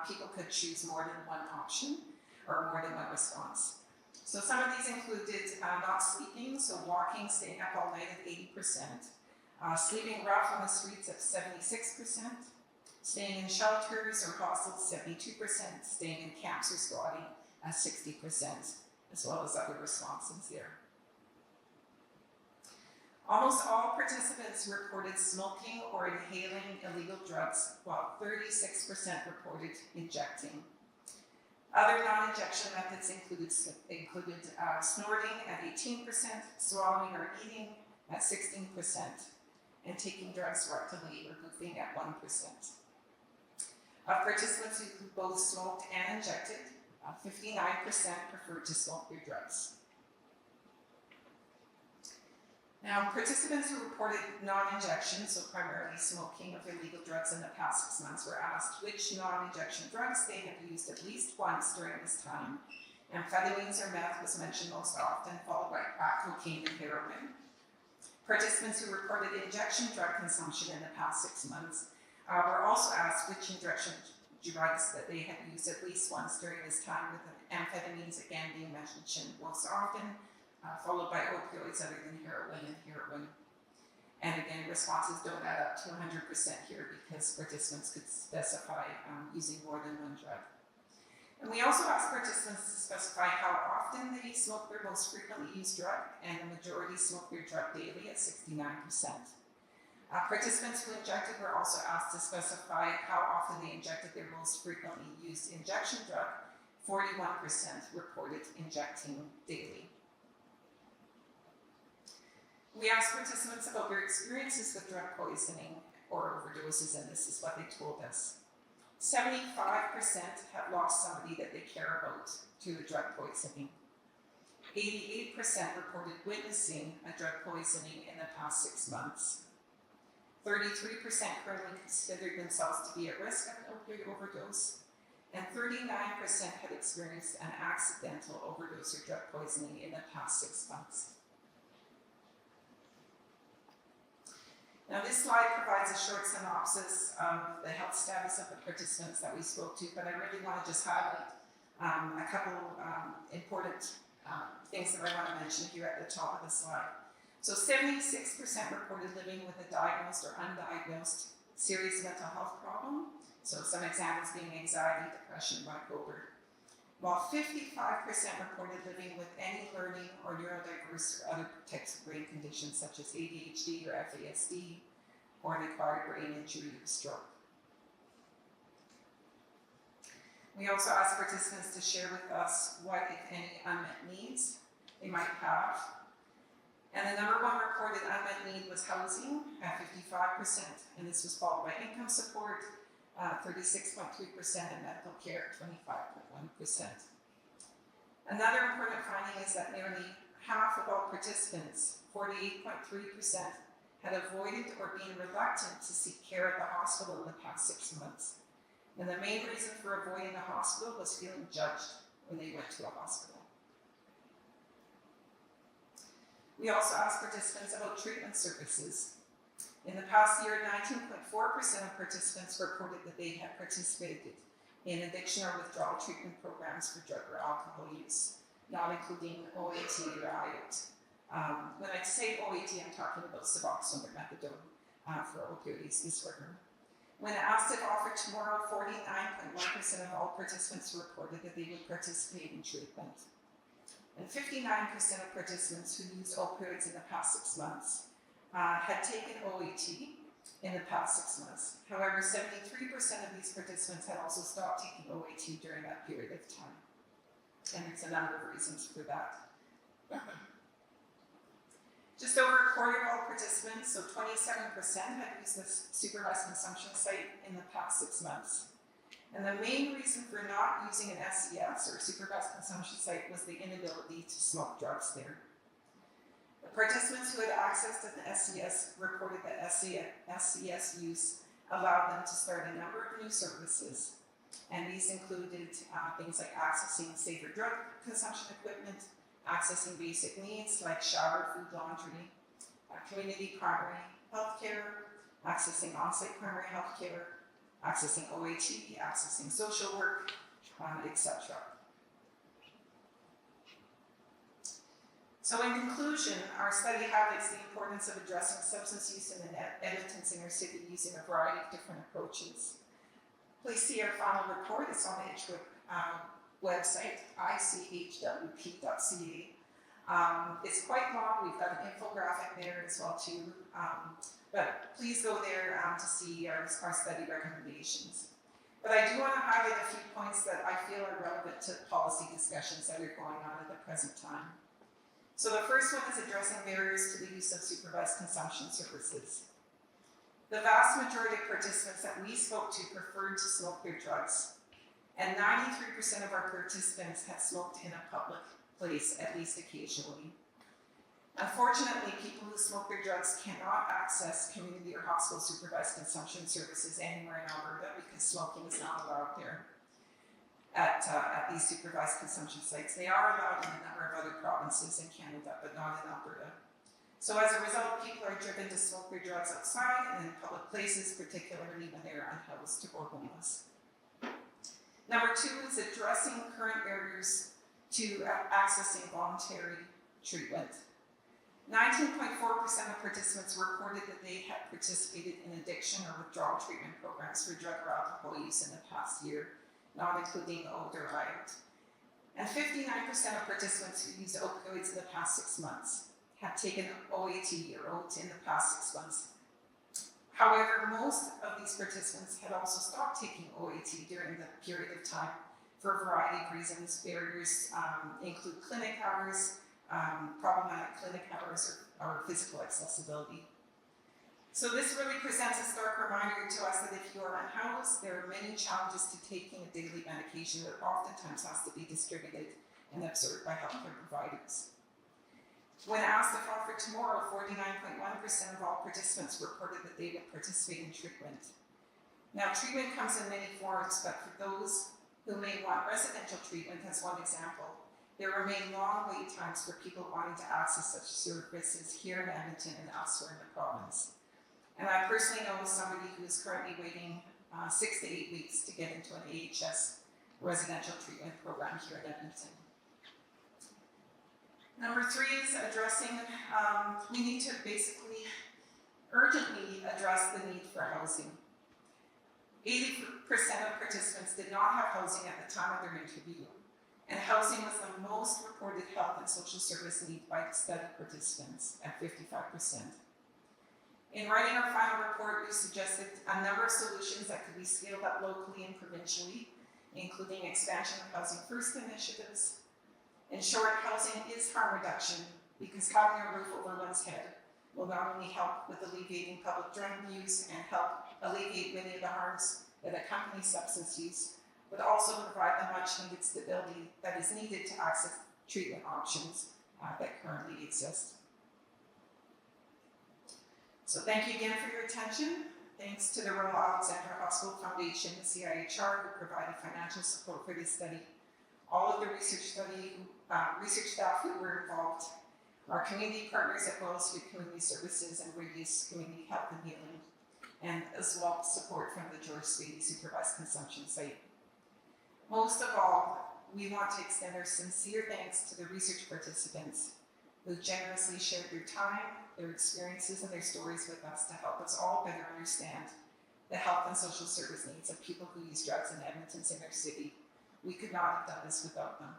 people could choose more than one option or more than one response. So some of these included not sleeping, so walking, staying up all night at 80%, sleeping rough on the streets at 76%, staying in shelters or hostels 72%, staying in camps or squatting at 60%, as well as other responses there. Almost all participants reported smoking or inhaling illegal drugs, while 36% reported injecting. Other non-injection methods included snorting at 18%, swallowing or eating at 16%, and taking drugs rectally or goofing at 1%. Of participants who both smoked and injected, 59% preferred to smoke their drugs. Now, participants who reported non-injection, so primarily smoking of illegal drugs in the past 6 months, were asked which non-injection drugs they had used at least once during this time. Amphetamines or meth was mentioned most often, followed by crack cocaine and heroin. Participants who reported injection drug consumption in the past 6 months were also asked which injection drugs that they had used at least once during this time, with amphetamines again being mentioned most often, followed by opioids other than heroin. And again, responses don't add up to 100% here because participants could specify using more than one drug. And we also asked participants to specify how often they smoke their most frequently used drug, and the majority smoke their drug daily at 69%. Participants who injected were also asked to specify how often they injected their most frequently used injection drug. 41% reported injecting daily. We asked participants about their experiences with drug poisoning or overdoses, and this is what they told us. 75% have lost somebody that they care about to a drug poisoning. 88% reported witnessing a drug poisoning in the past 6 months. 33% currently considered themselves to be at risk of an opioid overdose, and 39% had experienced an accidental overdose or drug poisoning in the past 6 months. Now, this slide provides a short synopsis of the health status of the participants that we spoke to, but I really want to just highlight a couple important things that I want to mention here at the top of the slide. So 76% reported living with a diagnosed or undiagnosed serious mental health problem. So some examples being anxiety, depression, bipolar. While 55% reported living with any learning or neurodiverse or other types of brain conditions such as ADHD or FASD or an acquired brain injury or stroke. We also asked participants to share with us what, if any, unmet needs they might have. And the number one reported unmet need was housing at 55%, and this was followed by income support, 36.3%, and medical care, 25.1%. Another important finding is that nearly half of all participants, 48.3%, had avoided or been reluctant to seek care at the hospital in the past 6 months. And the main reason for avoiding the hospital was feeling judged when they went to a hospital. We also asked participants about treatment services. In the past year, 19.4% of participants reported that they had participated in addiction or withdrawal treatment programs for drug or alcohol use, not including OAT or IOT. When I say OAT, I'm talking about Suboxone or methadone for opioid use disorder. When asked if offered tomorrow, 49.1% of all participants reported that they would participate in treatment. And 59% of participants who used opioids in the past 6 months had taken OAT in the past 6 months. However, 73% of these participants had also stopped taking OAT during that period of time. And there's a number of reasons for that. Just over a quarter of all participants, so 27%, had used this supervised consumption site in the past 6 months. And the main reason for not using an SCS or supervised consumption site was the inability to smoke drugs there. The participants who had access to the SCS reported that SCS use allowed them to start a number of new services. And these included things like accessing safer drug consumption equipment, accessing basic needs like shower, food, laundry, community primary health care, accessing on-site primary health care, accessing OAT, accessing social work, etc. So in conclusion, our study highlights the importance of addressing substance use in Edmonton's inner city using a variety of different approaches. Please see our final report. It's on the ICHWP website, ichwp.ca. It's quite long. We've got an infographic there as well too. But please go there to see our study recommendations. But I do want to highlight a few points that I feel are relevant to policy discussions that are going on at the present time. So the first one is addressing barriers to the use of supervised consumption services. The vast majority of participants that we spoke to preferred to smoke their drugs, and 93% of our participants had smoked in a public place, at least occasionally. Unfortunately, people who smoke their drugs cannot access community or hospital supervised consumption services anywhere in Alberta because smoking is not allowed there at these supervised consumption sites. They are allowed in a number of other provinces in Canada, but not in Alberta. So as a result, people are driven to smoke their drugs outside and in public places, particularly when they are unhoused or homeless. Number two is addressing current barriers to accessing voluntary treatment. 19.4% of participants reported that they had participated in addiction or withdrawal treatment programs for drug or alcohol use in the past year, not including OAT or IOT. And 59% of participants who used opioids in the past 6 months have taken OAT or OAT in the past 6 months. However, most of these participants had also stopped taking OAT during the period of time for a variety of reasons. Barriers include clinic hours, problematic clinic hours, or physical accessibility. So this really presents a stark reminder to us that if you are unhoused, there are many challenges to taking a daily medication that oftentimes has to be distributed and absorbed by healthcare providers. When asked if offered tomorrow, 49.1% of all participants reported that they would participate in treatment. Now, treatment comes in many forms, but for those who may want residential treatment, as one example, there remain long wait times for people wanting to access such services here in Edmonton and elsewhere in the province. And I personally know somebody who is currently waiting 6 to 8 weeks to get into an AHS residential treatment program here in Edmonton. Number 3 is addressing, we need to basically urgently address the need for housing. 80% of participants did not have housing at the time of their interview, and housing was the most reported health and social service need by study participants at 55%. In writing our final report, we suggested a number of solutions that could be scaled up locally and provincially, including expansion of Housing First initiatives. In short, housing is harm reduction because having a roof over one's head will not only help with alleviating public drug use and help alleviate many of the harms that accompany substance use, but also provide the much needed stability that is needed to access treatment options that currently exist. So thank you again for your attention. Thanks to the Royal Alexandra Hospital Foundation, the CIHR, who provided financial support for this study, all of the research staff who were involved, our community partners at Royal Street Community Services and Radius Community Health and Healing, and as well support from the George Spady Supervised Consumption Site. Most of all, we want to extend our sincere thanks to the research participants who generously shared their time, their experiences, and their stories with us to help us all better understand the health and social service needs of people who use drugs in Edmonton's inner city. We could not have done this without them.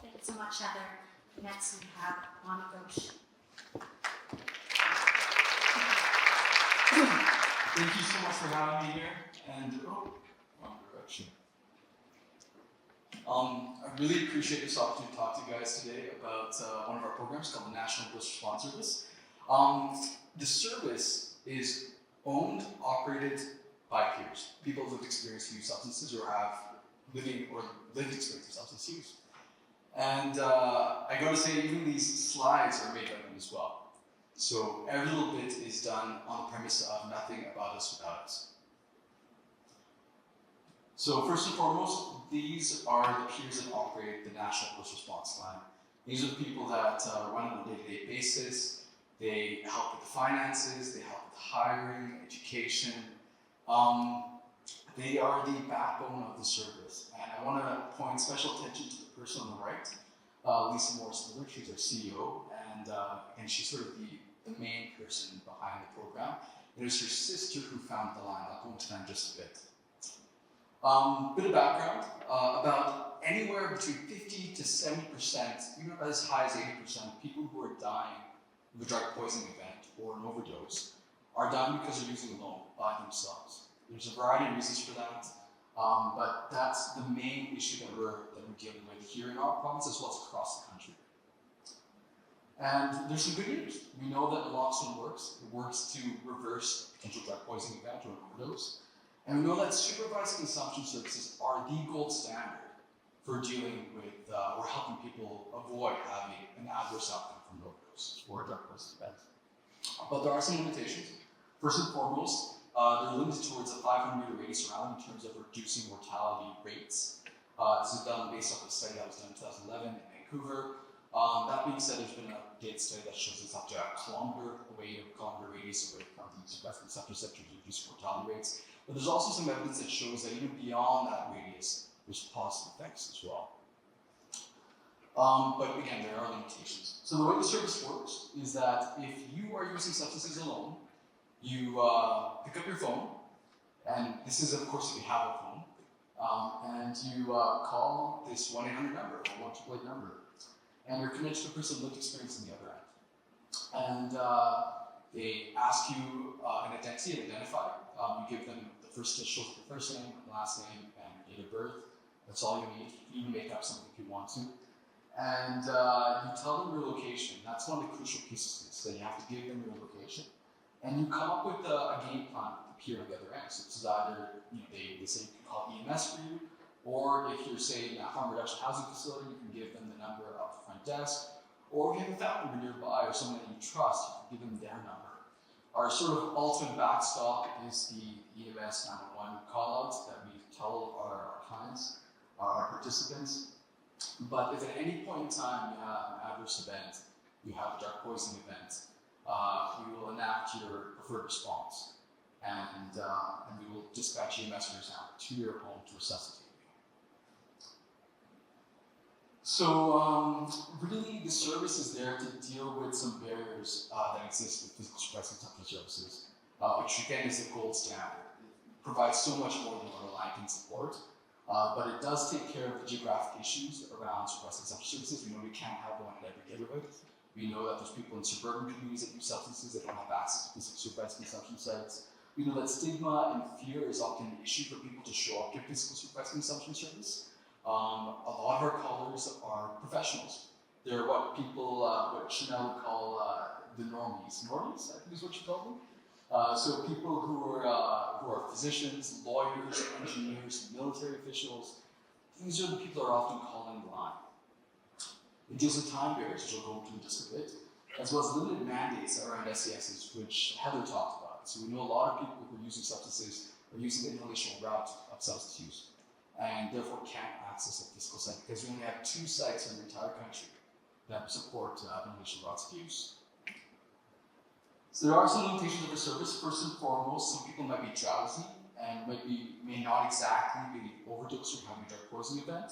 Thanks so much, Heather. Next we have Monty Ghosh. Thank you so much for having me here, and wrong direction. I really appreciate this opportunity to talk to you guys today about one of our programs called the National First Response Service. The service is owned, operated by peers, people with experience to use substances or have lived experience of substance use. And I gotta say, even these slides are made by them as well. So every little bit is done on the premise of nothing about us without us. So first and foremost, these are the peers that operate the National First Response Line. These are the people that run on a day-to-day basis. They help with the finances, they help with hiring, education. They are the backbone of the service. And I want to point special attention to the person on the right, Lisa Morris-Miller. She's our CEO, and she's sort of the main person behind the program. It is her sister who founded the line. I'll go into that in just a bit. Bit of background, about anywhere between 50 to 70%, even as high as 80% of people who are dying of a drug poisoning event or an overdose are dying because they're using alone by themselves. There's a variety of reasons for that, but that's the main issue that we're dealing with here in our province as well as across the country. And there's some good news. We know that naloxone works. It works to reverse potential drug poisoning event or an overdose. And we know that supervised consumption services are the gold standard for dealing with or helping people avoid having an adverse outcome from an overdose or a drug poisoning event. But there are some limitations. First and foremost, they're limited towards a 500-meter radius around in terms of reducing mortality rates. This is done based off a study that was done in 2011 in Vancouver. That being said, there's been an updated study that shows it's up to a kilometer radius away from the supervised consumption sector to reduce mortality rates. But there's also some evidence that shows that even beyond that radius, there's positive effects as well. But again, there are limitations. So the way the service works is that if you are using substances alone, you pick up your phone, and this is of course if you have a phone, And you call this 1-800 number or 1-888 number, and you're connected to the person with lived experience on the other end. And they ask you an identity and identify. You give them the first initials of your first name, last name, and date of birth. That's all you need. You can make up something if you want to. And you tell them your location. That's one of the crucial pieces of this, that you have to give them your location. And you come up with a game plan with the peer on the other end. So this is either, they say you can call EMS for you, or if you're, say, in a harm reduction housing facility, you can give them the number of the front desk. Or if you have a family member nearby or someone that you trust, you can give them their number. Our sort of ultimate backstop is the EMS 911 call-out that we tell our clients, our participants. But if at any point in time you have an adverse event, you have a drug poisoning event, we will enact your preferred response. And we will dispatch EMS, for example, to your home to resuscitate you. So really, the service is there to deal with some barriers that exist with physical suppressing substance services, which again is the gold standard. It provides so much more than what Reliant can support, but it does take care of the geographic issues around suppressing substance services. We know we can't have one in every neighborhood. We know that there's people in suburban communities that use substances that don't have access to physical suppressed consumption sites. We know that stigma and fear is often an issue for people to show up to physical suppressed consumption service. A lot of our callers are professionals. They're what people, what Shanell would call the normies. Normies, I think is what you call them. So people who are physicians, lawyers, engineers, military officials. These are the people that are often calling the line. It deals with time barriers, which we'll go into in just a bit, as well as limited mandates around SESs, which Heather talked about. So we know a lot of people who are using substances are using the inhalational route of substance use, and therefore can't access a physical site because we only have 2 sites in the entire country that support inhalational routes of use. So there are some limitations of the service. First and foremost, some people might be drowsy and may not exactly be overdosed or having a drug poisoning event.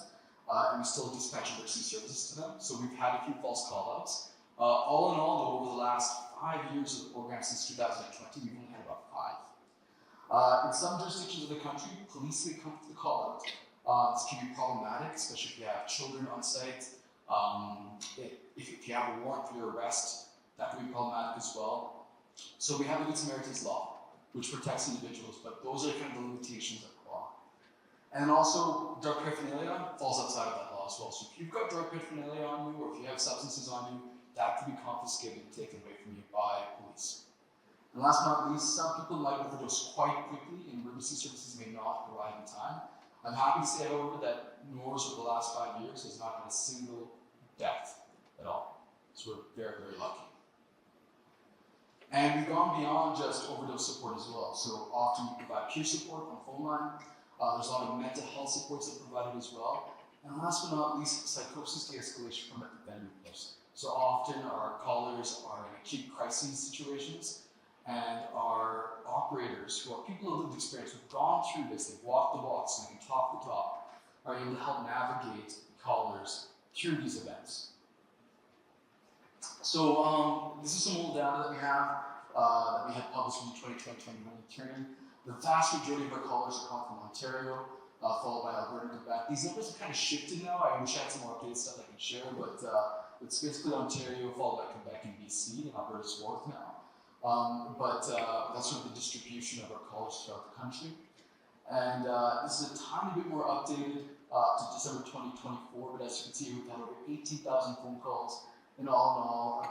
And we still dispatch emergency services to them. So we've had a few false call-outs. All in all, though, over the last 5 years of the program since 2020, we've only had about 5. In some jurisdictions of the country, police may come to the call-out. This can be problematic, especially if you have children on site. If you have a warrant for your arrest, that can be problematic as well. So we have the Good Samaritan's Law, which protects individuals, but those are kind of the limitations of the law. And also, drug paraphernalia falls outside of that law as well. So if you've got drug paraphernalia on you, or if you have substances on you, that can be confiscated and taken away from you by police. And last but not least, some people might overdose quite quickly, and emergency services may not arrive in time. I'm happy to say, however, that NORS over the last 5 years has not had a single death at all. So we're very, very lucky. And we've gone beyond just overdose support as well. So often we provide peer support on the phone line. There's a lot of mental health supports that are provided as well. And last but not least, psychosis de-escalation from offender abuse. So often our callers are in acute crises situations, and our operators, who are people of lived experience, who've gone through this, they've walked the walks, and they can talk the talk, are able to help navigate callers through these events. So this is some old data that we had published in the 2020-21 returning. The vast majority of our callers are calling from Ontario, followed by Alberta and Quebec. These numbers have kind of shifted now. I wish I had some more updated stuff I can share, but it's basically Ontario, followed by Quebec and BC, and Alberta's fourth now. But that's sort of the distribution of our callers throughout the country. And this is a tiny bit more updated to December 2024, but as you can see, we've had over 18,000 phone calls, and all in all, I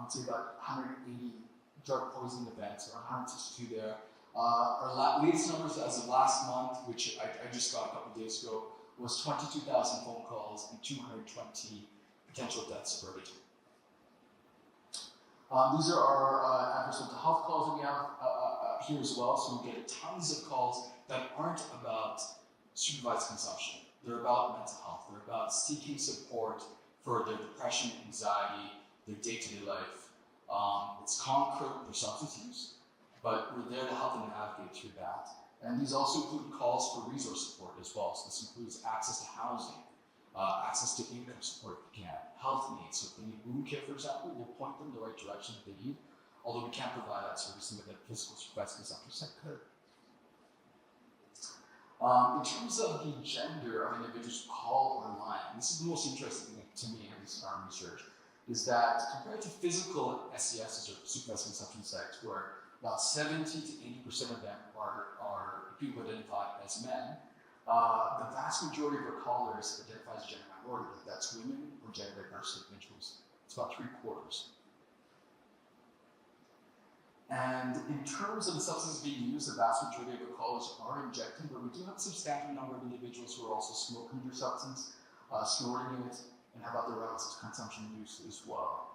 would say about 180 drug poisoning events, or 162 there. Our latest numbers as of last month, which I just got a couple of days ago, was 22,000 phone calls and 220 potential deaths averted. These are our adverse mental health calls that we have here as well. So we get tons of calls that aren't about supervised consumption. They're about mental health. They're about seeking support for their depression, anxiety, their day-to-day life. It's concurrent with their substance use, but we're there to help them navigate through that. And these also include calls for resource support as well. So this includes access to housing, access to income support if we can, health needs. So if they need wound care, for example, we'll point them in the right direction that they need, although we can't provide that service in the physical supervised consumption site could. In terms of the gender of individuals who call or line, this is the most interesting thing to me in this research, is that compared to physical SCSs or supervised consumption sites, where about 70 to 80% of them are people who identify as men, the vast majority of our callers identify as gender minority. That's women or gender diverse individuals. It's about 3/4. And in terms of the substances being used, the vast majority of the callers are injecting, but we do have a substantial number of individuals who are also smoking their substance, snorting it, and have other relative consumption use as well.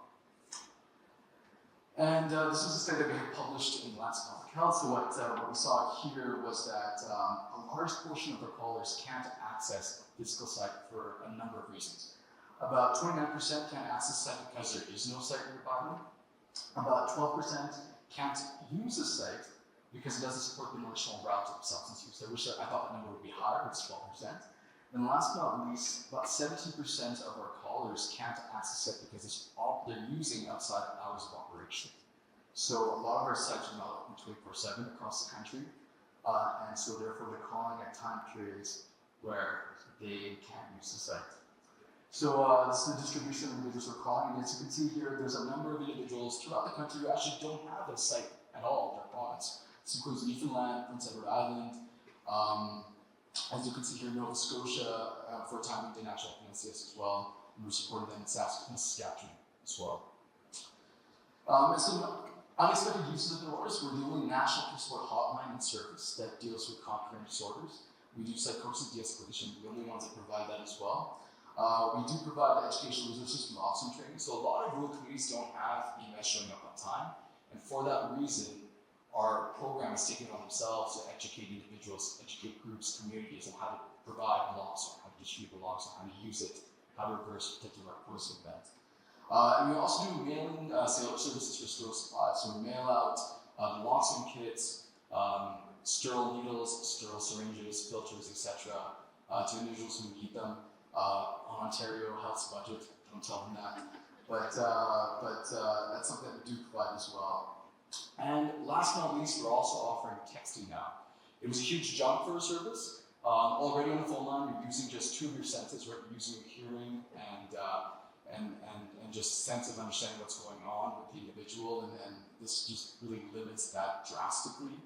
And this was a study that we had published in Lancet Public Health. So what we saw here was that a large portion of our callers can't access a physical site for a number of reasons. About 29% can't access the site because there is no site nearby. About 12% can't use the site because it doesn't support the notional route of substance use. I thought that number would be higher, but it's 12%. And last but not least, about 17% of our callers can't access it because it's all they're using outside of hours of operation. So a lot of our sites are not open 24/7 across the country, and so therefore they're calling at time periods where they can't use the site. So this is the distribution of individuals who are calling, and as you can see here, there's a number of individuals throughout the country who actually don't have a site at all in their province. This includes Newfoundland, Prince Edward Island. As you can see here, Nova Scotia, for a time we did actually have NCS as well, and we're supporting them in Saskatchewan as well. And so unexpected uses of the orders, we're the only national peer support hotline and service that deals with concurrent disorders. We do psychosis de-escalation, we're the only ones that provide that as well. We do provide educational resources from Optum training, so a lot of rural communities don't have EMS showing up on time, and for that reason, our program is taking it on themselves to educate individuals, educate groups, communities on how to provide naloxone, how to distribute naloxone, how to use it, how to reverse a particular corrosive event. And we also do mailing services for store supplies, so we mail out naloxone kits, sterile needles, sterile syringes, filters, etc. To individuals who need them. On Ontario Health's budget, don't tell them that, but that's something that we do provide as well. And last but not least, we're also offering texting now. It was a huge jump for a service. Already on the phone line, you're using just 2 of your senses, right? You're using your hearing and just sense of understanding what's going on with the individual, and this just really limits that drastically.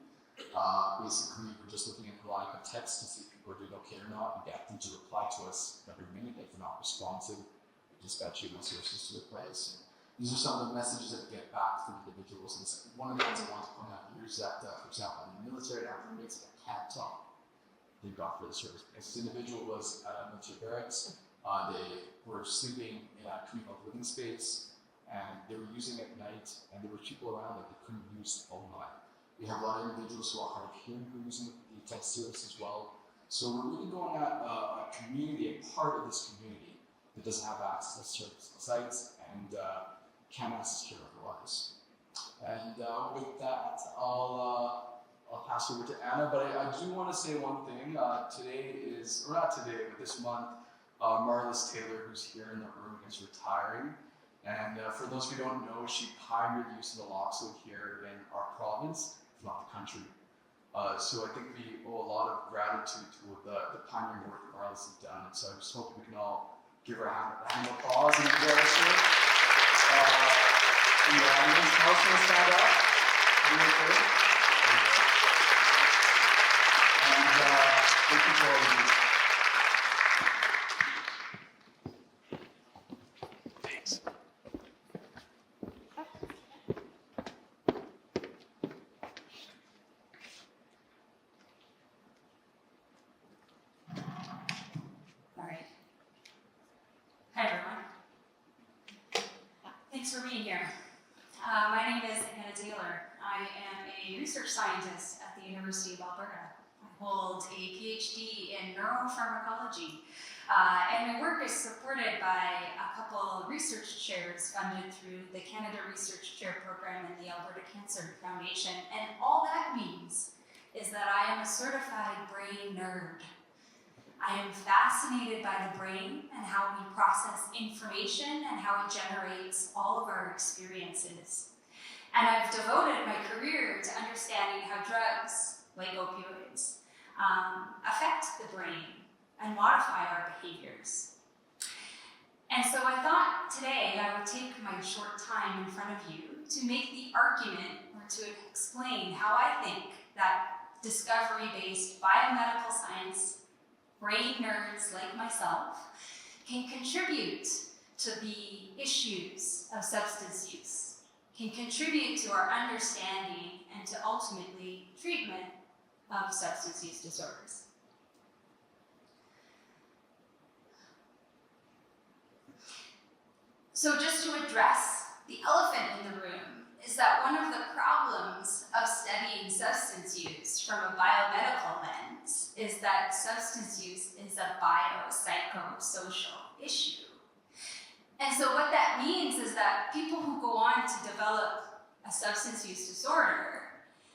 Basically, we're just looking at relying on text to see if people are doing okay or not, and get them to reply to us every minute. If they're not responsive, we dispatch human resources to replace. These are some of the messages that we get back from individuals. And one of the ones I want to point out here is that, for example, in the military, after inmates that can't talk, they got for the service. Because this individual was at a military barracks, they were sleeping in a communal living space, and they were using it at night, and there were people around that they couldn't use the phone line. We have a lot of individuals who are hard of hearing who are using the text service as well. So we're really going at a community, a part of this community that doesn't have access to service sites and can't access care otherwise. And with that, I'll pass over to Anna. But I do want to say one thing. Today is, or not today, but this month, Marlis Taylor, who's here in the room, is retiring. And for those who don't know, she pioneered the use of naloxone here in our province, if not the country. So I think we owe a lot of gratitude to the pioneering work that Marlis has done. And so I just hope we can all give her a hand of applause and embrace her. In the audience, how's going to stand up? Are you okay? And thank you for all of you. Thanks for being here. My name is Anna Taylor. I am a research scientist at the University of Alberta. I hold a PhD in neuropharmacology, and my work is supported by a couple research chairs funded through the Canada Research Chair Program and the Alberta Cancer Foundation. And all that means is that I am a certified brain nerd. I am fascinated by the brain and how we process information and how it generates all of our experiences. And I've devoted my career to understanding how drugs, like opioids, affect the brain and modify our behaviors. And so I thought today I would take my short time in front of you to make the argument or to explain how I think that discovery-based biomedical science, brain nerds like myself, can contribute to the issues of substance use, can contribute to our understanding and to ultimately treatment of substance use disorders. So just to address the elephant in the room is that one of the problems of studying substance use from a biomedical lens is that substance use is a biopsychosocial issue. And so what that means is that people who go on to develop a substance use disorder,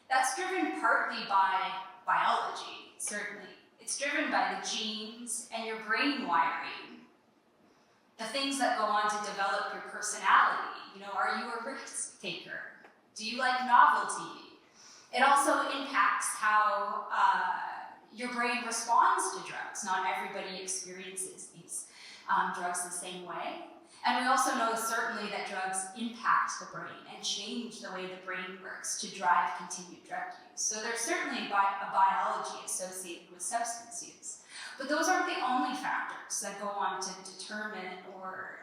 that's driven partly by biology, certainly. It's driven by the genes and your brain wiring, the things that go on to develop your personality. You know, are you a risk taker? Do you like novelty? It also impacts how your brain responds to drugs. Not everybody experiences these drugs the same way. And we also know certainly that drugs impact the brain and change the way the brain works to drive continued drug use. So there's certainly a biology associated with substance use. But those aren't the only factors that go on to determine or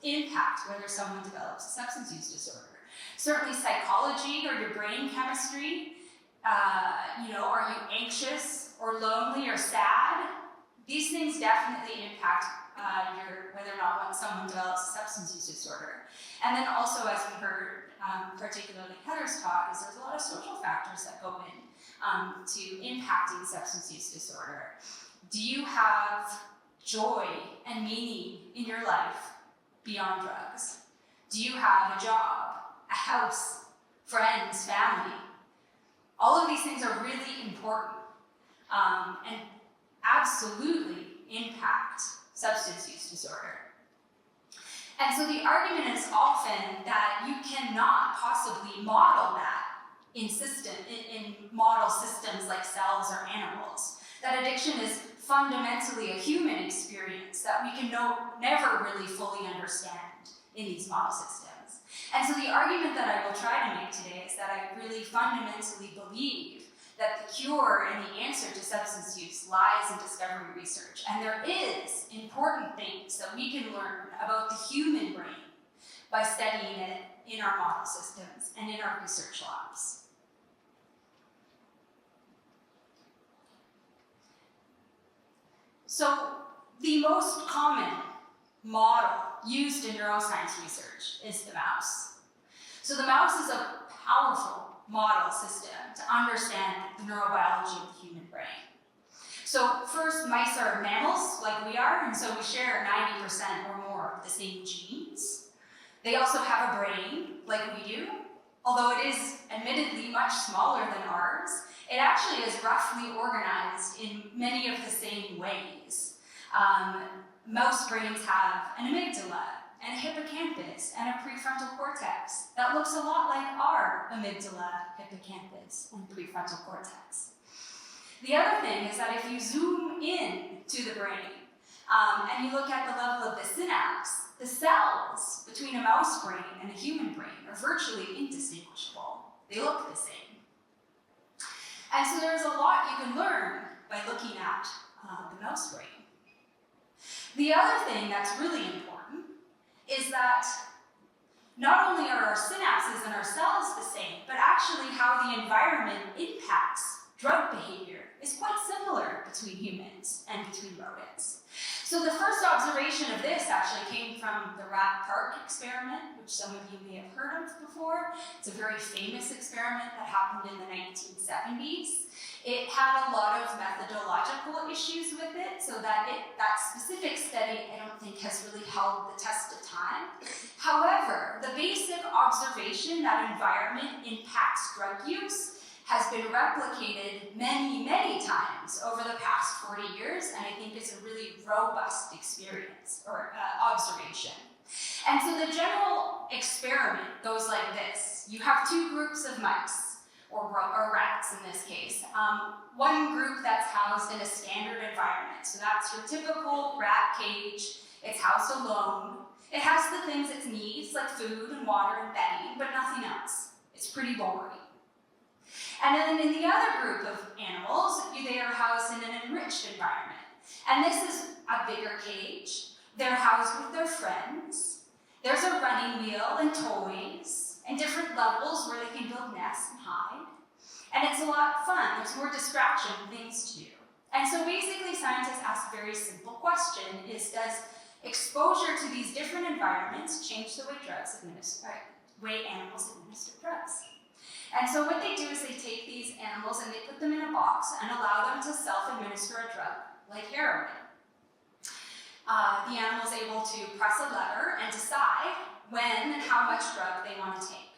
impact whether someone develops a substance use disorder. Certainly psychology or your brain chemistry, are you anxious or lonely or sad? These things definitely impact whether or not someone develops a substance use disorder. And then also, as we heard, particularly Heather's talk, is there's a lot of social factors that go in to impacting substance use disorder. Do you have joy and meaning in your life beyond drugs? Do you have a job, a house, friends, family? All of these things are really important and absolutely impact substance use disorder. And so the argument is often that you cannot possibly model that in model systems like cells or animals. That addiction is fundamentally a human experience that we can never really fully understand in these model systems. And so the argument that I will try to make today is that I really fundamentally believe that the cure and the answer to substance use lies in discovery research. And there is important things that we can learn about the human brain by studying it in our model systems and in our research labs. So the most common model used in neuroscience research is the mouse. So the mouse is a powerful model system to understand the neurobiology of the human brain. So first, mice are mammals like we are, and so we share 90% or more of the same genes. They also have a brain like we do, although it is admittedly much smaller than ours. It actually is roughly organized in many of the same ways. Mouse brains have an amygdala, and a hippocampus, and a prefrontal cortex that looks a lot like our amygdala, hippocampus, and prefrontal cortex. The other thing is that if you zoom in to the brain, and you look at the level of the synapse, the cells between a mouse brain and a human brain are virtually indistinguishable. They look the same. And so there's a lot you can learn by looking at the mouse brain. The other thing that's really important is that not only are our synapses and our cells the same, but actually how the environment impacts drug behavior is quite similar between humans and between rodents. So the first observation of this actually came from the rat park experiment, which some of you may have heard of before. It's a very famous experiment that happened in the 1970s. It had a lot of methodological issues with it, so that specific study I don't think has really held the test of time. However, the basic observation that environment impacts drug use has been replicated many, many times over the past 40 years, and I think it's a really robust experience or observation. And so the general experiment goes like this. You have two groups of mice. or rats in this case. One group that's housed in a standard environment. So that's your typical rat cage. It's housed alone. It has the things it needs, like food and water and bedding, but nothing else. It's pretty boring. And then in the other group of animals, they are housed in an enriched environment. And this is a bigger cage. They're housed with their friends. There's a running wheel and toys, and different levels where they can build nests and hide. And it's a lot of fun. There's more distraction and things to do. And so basically scientists ask a very simple question, is does exposure to these different environments change the way animals administer drugs? And so what they do is they take these animals and they put them in a box and allow them to self-administer a drug, like heroin. The animal is able to press a lever and decide when and how much drug they want to take.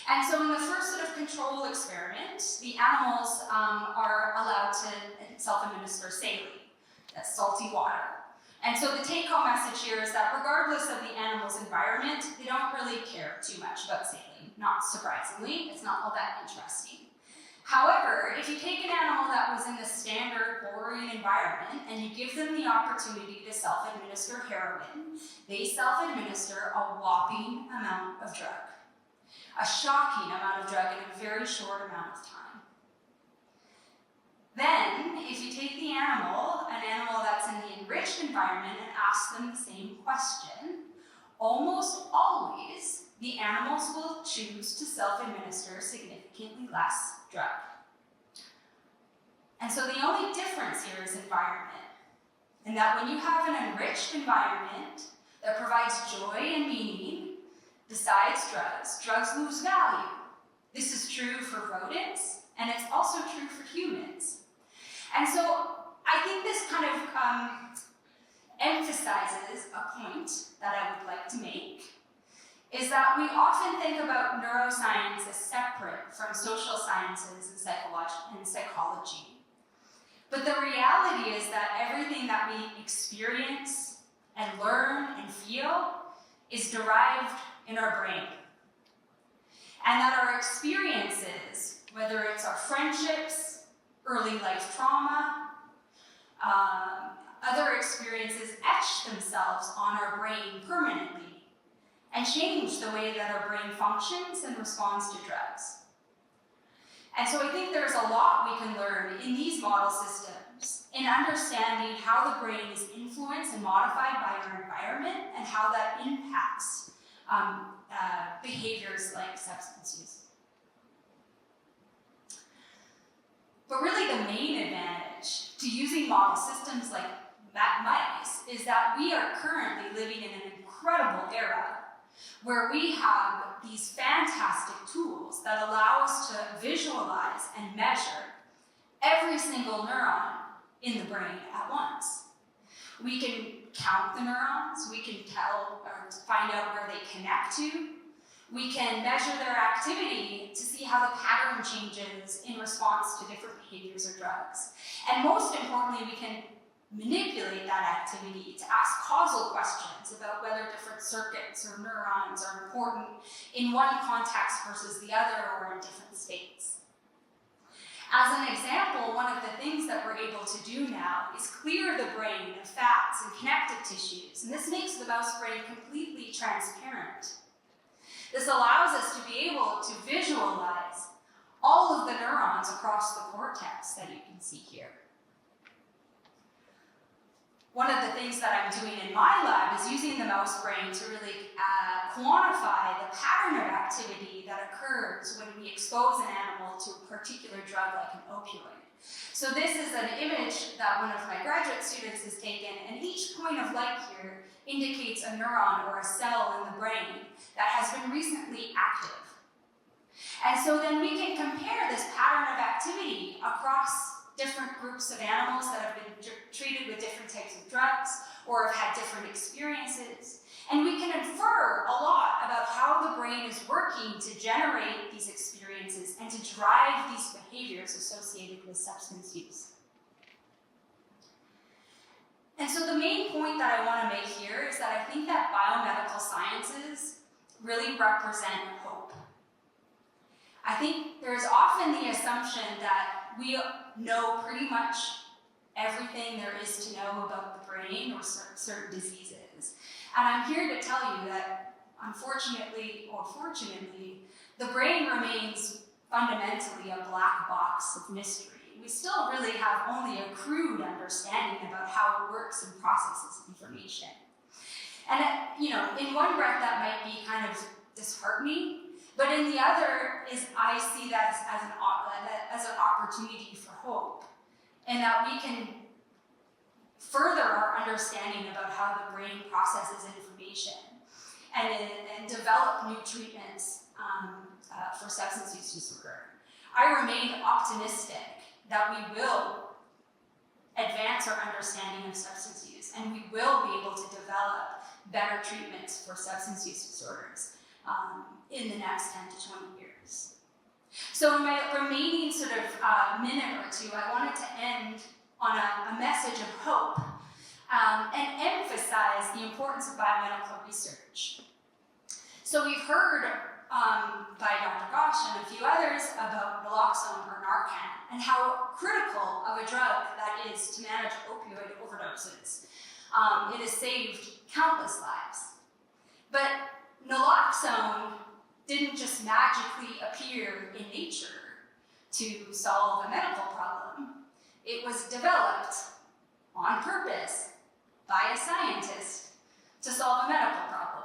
And so in the first sort of control experiment, the animals are allowed to self-administer saline, that's salty water. And so the take-home message here is that regardless of the animal's environment, they don't really care too much about saline. Not surprisingly, it's not all that interesting. However, if you take an animal that was in the standard boring environment and you give them the opportunity to self-administer heroin, they self-administer a whopping amount of drug. A shocking amount of drug in a very short amount of time. Then, if you take the animal, an animal that's in the enriched environment, and ask them the same question, almost always the animals will choose to self-administer significantly less drug. And so the only difference here is environment. And that when you have an enriched environment that provides joy and meaning, besides drugs lose value. This is true for rodents, and it's also true for humans. And so I think this kind of emphasizes a point that I would like to make, is that we often think about neuroscience as separate from social sciences and psychology. But the reality is that everything that we experience and learn and feel is derived in our brain. And that our experiences, whether it's our friendships, early life trauma, other experiences etch themselves on our brain permanently and change the way that our brain functions and responds to drugs. And so I think there's a lot we can learn in these model systems in understanding how the brain is influenced and modified by our environment and how that impacts behaviors like substance use. But really the main advantage to using model systems like mice is that we are currently living in an incredible era where we have these fantastic tools that allow us to visualize and measure every single neuron in the brain at once. We can count the neurons, we can tell or find out where they connect to, we can measure their activity to see how the pattern changes in response to different behaviors or drugs. And most importantly, we can manipulate that activity to ask causal questions about whether different circuits or neurons are important in one context versus the other or in different states. As an example, one of the things that we're able to do now is clear the brain of fats and connective tissues, and this makes the mouse brain completely transparent. This allows us to be able to visualize all of the neurons across the cortex that you can see here. One of the things that I'm doing in my lab is using the mouse brain to really quantify the pattern of activity that occurs when we expose an animal to a particular drug like an opioid. So this is an image that one of my graduate students has taken, and each point of light here indicates a neuron or a cell in the brain that has been recently active. And so then we can compare this pattern of activity across different groups of animals that have been treated with different types of drugs or have had different experiences. And we can infer a lot about how the brain is working to generate these experiences and to drive these behaviors associated with substance use. And so the main point that I want to make here is that I think that biomedical sciences really represent hope. I think there's often the assumption that we know pretty much everything there is to know about the brain or certain diseases. And I'm here to tell you that, unfortunately or fortunately, the brain remains fundamentally a black box of mystery. We still really have only a crude understanding about how it works and processes information. And in one breath that might be kind of disheartening, but in the other is I see that as an opportunity for hope, and that we can further our understanding about how the brain processes information and develop new treatments for substance use disorder. I remain optimistic that we will advance our understanding of substance use, and we will be able to develop better treatments for substance use disorders in the next 10 to 20 years. So in my remaining sort of minute or two, I wanted to end on a message of hope and emphasize the importance of biomedical research. So we've heard by Dr. Ghosh and a few others about naloxone or Narcan and how critical of a drug that is to manage opioid overdoses. It has saved countless lives. But naloxone didn't just magically appear in nature to solve a medical problem. It was developed on purpose by a scientist to solve a medical problem.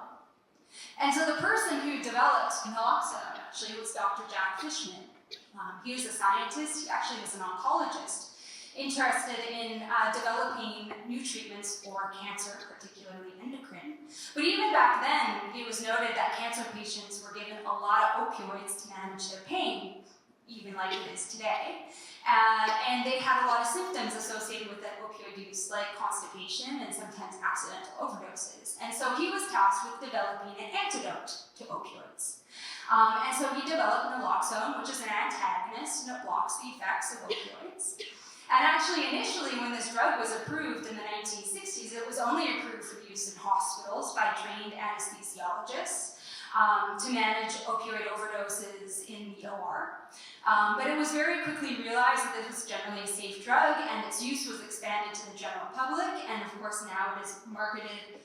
And so the person who developed naloxone actually was Dr. Jack Fishman. He was a scientist, he actually was an oncologist, interested in developing new treatments for cancer, particularly endocrine. But even back then, it was noted that cancer patients were given a lot of opioids to manage their pain, even like it is today. And they had a lot of symptoms associated with that opioid use, like constipation and sometimes accidental overdoses. And so he was tasked with developing an antidote to opioids. And so he developed naloxone, which is an antagonist, and it blocks the effects of opioids. And actually, initially, when this drug was approved in the 1960s, it was only approved for use in hospitals by trained anesthesiologists to manage opioid overdoses in the OR. But it was very quickly realized that this was generally a safe drug, and its use was expanded to the general public, and of course now it is marketed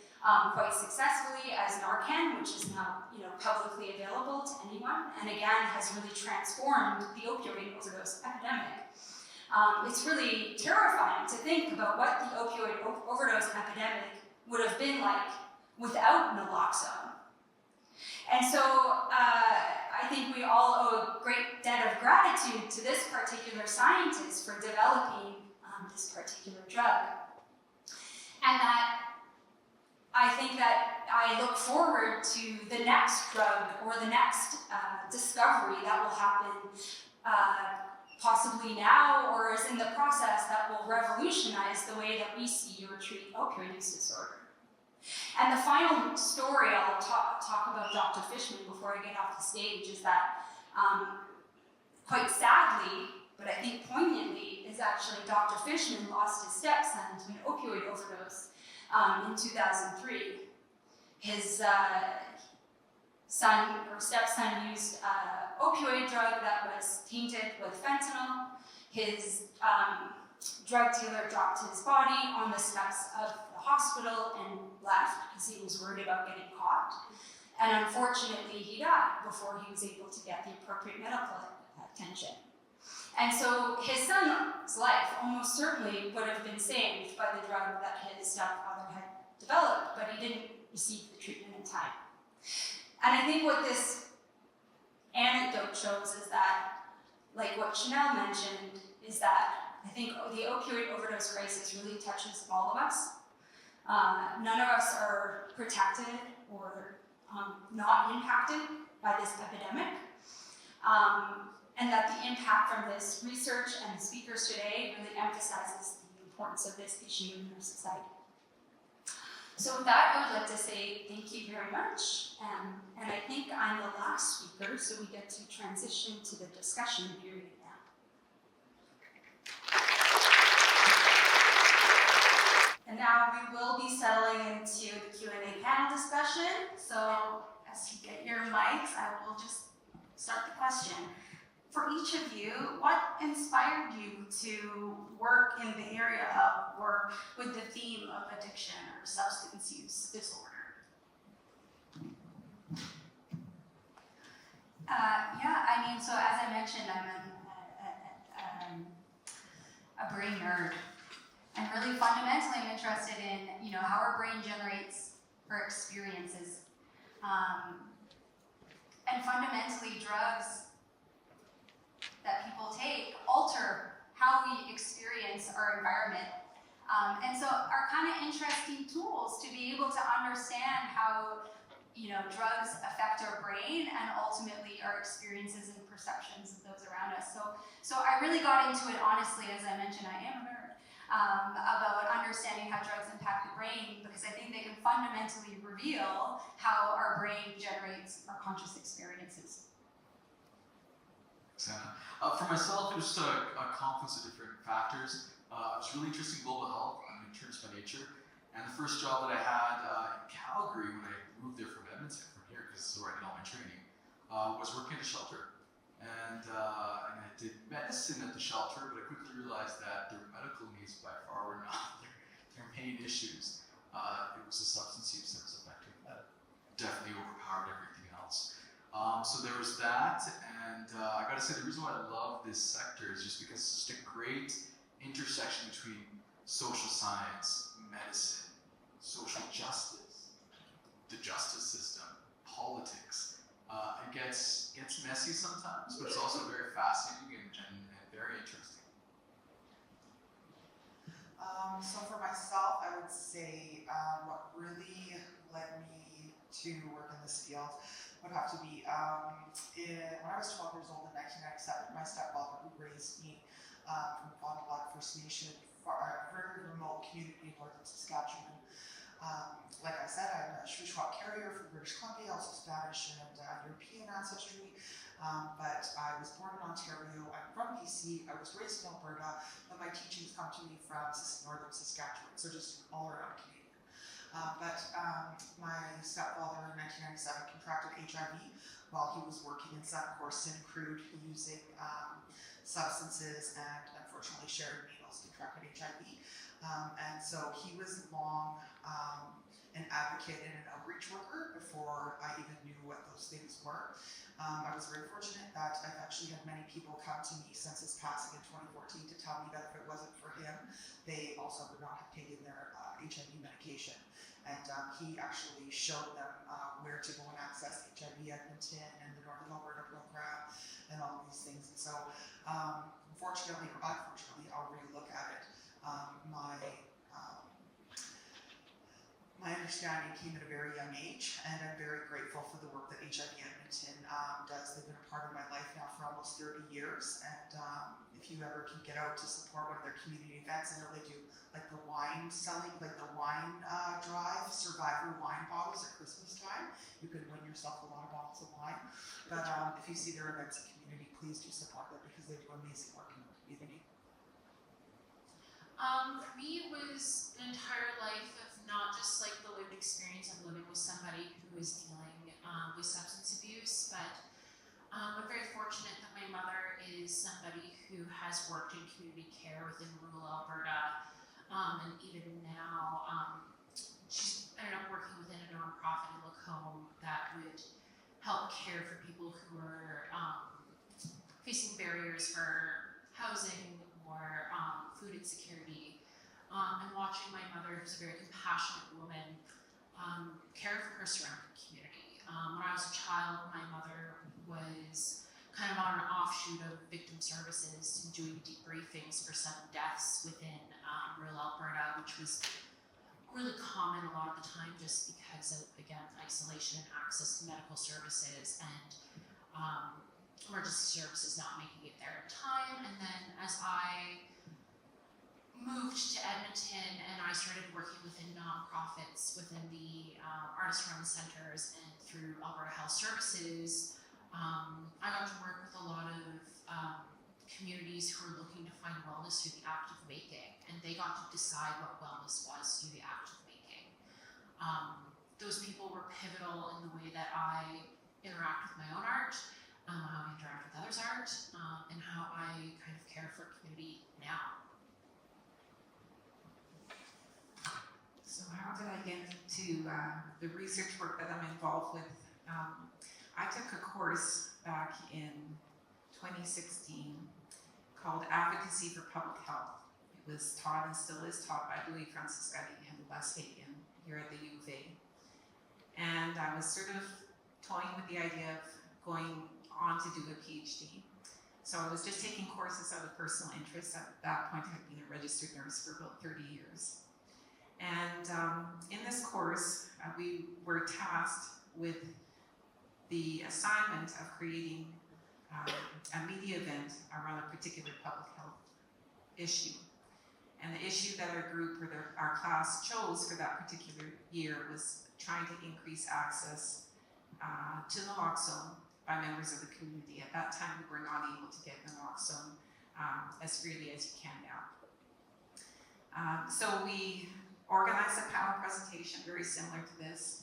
quite successfully as Narcan, which is now publicly available to anyone, and again has really transformed the opioid overdose epidemic. It's really terrifying to think about what the opioid overdose epidemic would have been like without naloxone. And so I think we all owe a great debt of gratitude to this particular scientist for developing this particular drug. And that I think that I look forward to the next drug or the next discovery that will happen possibly now or is in the process that will revolutionize the way that we see or treat opioid use disorder. And the final story I'll talk about Dr. Fishman before I get off the stage is that, quite sadly, but I think poignantly, is actually Dr. Fishman lost his stepson to an opioid overdose in 2003. His son or stepson used an opioid drug that was tainted with fentanyl. His drug dealer dropped his body on the steps of the hospital and left because he was worried about getting caught. And unfortunately, he died before he was able to get the appropriate medical attention. And so his son's life almost certainly would have been saved by the drug that his stepfather had developed, but he didn't receive the treatment in time. And I think what this anecdote shows is that, like what Shanell mentioned, is that I think the opioid overdose crisis really touches all of us. None of us are protected or not impacted by this epidemic. And that the impact from this research and the speakers today really emphasizes the importance of this issue in our society. So with that, I would like to say thank you very much. And I think I'm the last speaker, so we get to transition to the discussion period now. And now we will be settling into the Q&A panel discussion. So as you get your mics, I will just start the question. For each of you, what inspired you to work in the area of or with the theme of addiction or substance use disorder? So as I mentioned, I'm a brain nerd. And really fundamentally, I'm interested in, how our brain generates our experiences. And fundamentally, drugs that people take alter how we experience our environment. And so are kind of interesting tools to be able to understand how, drugs affect our brain and ultimately our experiences and perceptions of those around us. So I really got into it, honestly, as I mentioned, I am a nerd, about understanding how drugs impact the brain, because I think they can fundamentally reveal how our brain generates our conscious experiences. Santa. For myself, it was just a confluence of different factors. I was really interested in global health. I'm an internist by nature. And the first job that I had in Calgary when I moved there from Edmonton, from here, because this is where I did all my training, was working at a shelter. And I did medicine at the shelter, but I quickly realized that their medical needs by far were not their main issues. It was the substance use that was affecting that. Definitely overpowered everything else. So there was that, and I gotta say, the reason why I love this sector is just because it's just a great intersection between social science, medicine, social justice, the justice system, politics. It gets messy sometimes, but it's also very fascinating and very interesting. So for myself, I would say what really led me to work in this field would have to be when I was 12 years old in 1997, my stepfather, who raised me from Fond du Lac First Nation, a very remote community in northern Saskatchewan. Like I said, I'm a Shuswap carrier from British Columbia, also Spanish and European ancestry. But I was born in Ontario. I'm from BC. I was raised in Alberta, but my teachings come to me from northern Saskatchewan, so just all around Canadian. But my stepfather in 1997 contracted HIV while he was working in Suncor Syncrude using substances, and unfortunately shared needles, contracted HIV. And so he was long an advocate and an outreach worker before I even knew what those things were. I was very fortunate that I've actually had many people come to me since his passing in 2014 to tell me that if it wasn't for him, they also would not have taken their HIV medication. And he actually showed them where to go and access HIV Edmonton and the Northern Alberta program and all of these things. And so, fortunately or unfortunately, I'll relook at it. My understanding came at a very young age, and I'm very grateful for the work that HIV Edmonton does. They've been a part of my life now for almost 30 years, and if you ever can get out to support one of their community events, I know they do like the wine selling, like the wine drive, survivor wine bottles at Christmas time. You could win yourself a lot of bottles of wine. But if you see their events in community, please do support them because they do amazing work in the community. For me, it was an entire life of not just like the lived experience of living with somebody who is dealing with substance abuse, but I'm very fortunate that my mother is somebody who has worked in community care within rural Alberta, and even now she's ended up working within a nonprofit in Lacombe that would help care for people who are facing barriers for housing or food insecurity. And watching my mother, who's a very compassionate woman, care for her surrounding community. When I was a child, my mother was kind of on an offshoot of victim services, doing debriefings for sudden deaths within rural Alberta, which was really common a lot of the time just because of, again, isolation and access to medical services and emergency services not making it there in time. And then as I moved to Edmonton and I started working within nonprofits within the Artist Run Centers and through Alberta Health Services, I got to work with a lot of communities who were looking to find wellness through the act of making, and they got to decide what wellness was through the act of making. Those people were pivotal in the way that I interact with my own art, how I interact with others' art, and how I kind of care for community now. So how did I get into the research work that I'm involved with? I took a course back in 2016 called Advocacy for Public Health. It was taught and still is taught by Louis Franciscati and Les Hagan here at the U of A. And I was sort of toying with the idea of going on to do a PhD. So I was just taking courses out of personal interest. At that point, I had been a registered nurse for about 30 years. And in this course, we were tasked with the assignment of creating a media event around a particular public health issue. And the issue that our group or our class chose for that particular year was trying to increase access to naloxone by members of the community. At that time, we were not able to get naloxone as freely as you can now. So we organized a panel presentation very similar to this.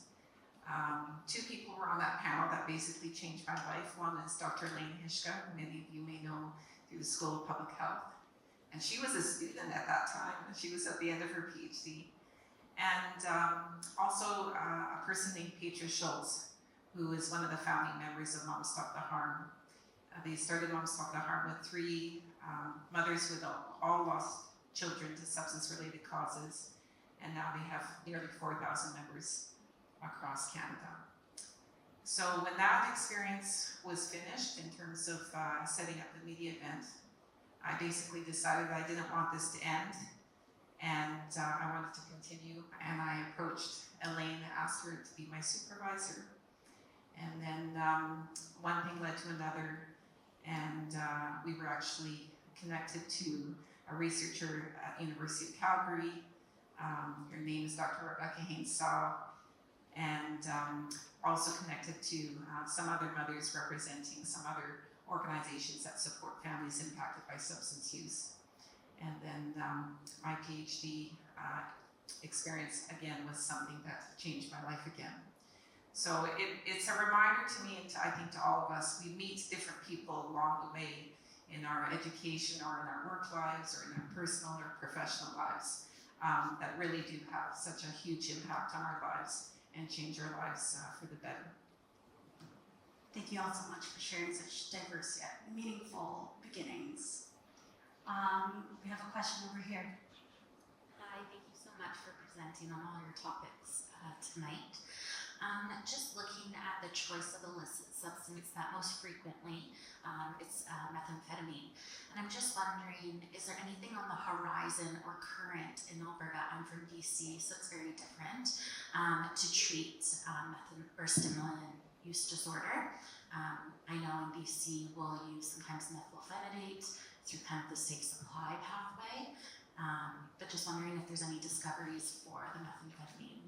Two people were on that panel that basically changed my life. One is Dr. Elaine Hishka, who many of you may know through the School of Public Health. And she was a student at that time, and she was at the end of her PhD. And also a person named Petra Schultz, who is one of the founding members of Mom Stop the Harm. They started Mom Stop the Harm with 3 mothers who had all lost children to substance-related causes, and now they have nearly 4,000 members across Canada. So when that experience was finished in terms of setting up the media event, I basically decided I didn't want this to end, and I wanted to continue, and I approached Elaine, asked her to be my supervisor, and then one thing led to another, and we were actually connected to a researcher at University of Calgary. Her name is Dr. Rebecca Haynes-Saw, and also connected to some other mothers representing some other organizations that support families impacted by substance use. And then my PhD experience, again, was something that changed my life again. So it's a reminder to me, and I think to all of us, we meet different people along the way in our education or in our work lives or in our personal or professional lives that really do have such a huge impact on our lives and change our lives for the better. Thank you all so much for sharing such diverse yet meaningful beginnings. We have a question over here. Hi, thank you so much for presenting on all your topics tonight. Just looking at the choice of illicit substance that most frequently it's methamphetamine. And I'm just wondering, is there anything on the horizon or current in Alberta? I'm from BC, so it's very different, to treat stimulant use disorder. I know in BC we'll use sometimes methylphenidate through kind of the safe supply pathway, but just wondering if there's any discoveries for the methamphetamine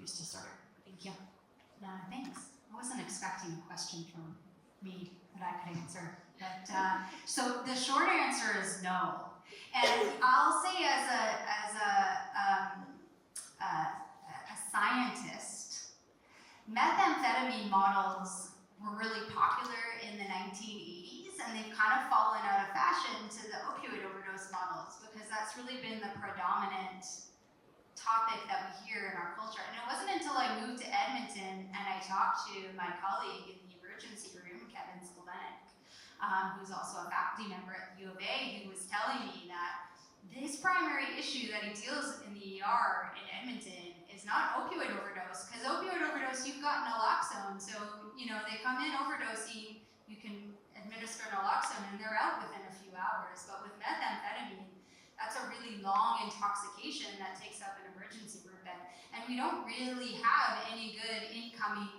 use disorder. Thank you. No, thanks. I wasn't expecting a question from me that I could answer, but so the short answer is no. And I'll say as a scientist, methamphetamine models were really popular in the 1980s, and they've kind of fallen out of fashion to the opioid overdose models because that's really been the predominant topic that we hear in our culture. And it wasn't until I moved to Edmonton and I talked to my colleague in the emergency room, Kevin Skolvenik, who's also a faculty member at the U of A, who was telling me that this primary issue that he deals in the ER in Edmonton is not opioid overdose, because opioid overdose, you've got naloxone. So, you know, they come in overdosing, you can administer naloxone and they're out within a few hours. But with methamphetamine, that's a really long intoxication that takes up an emergency room bed. And we don't really have any good incoming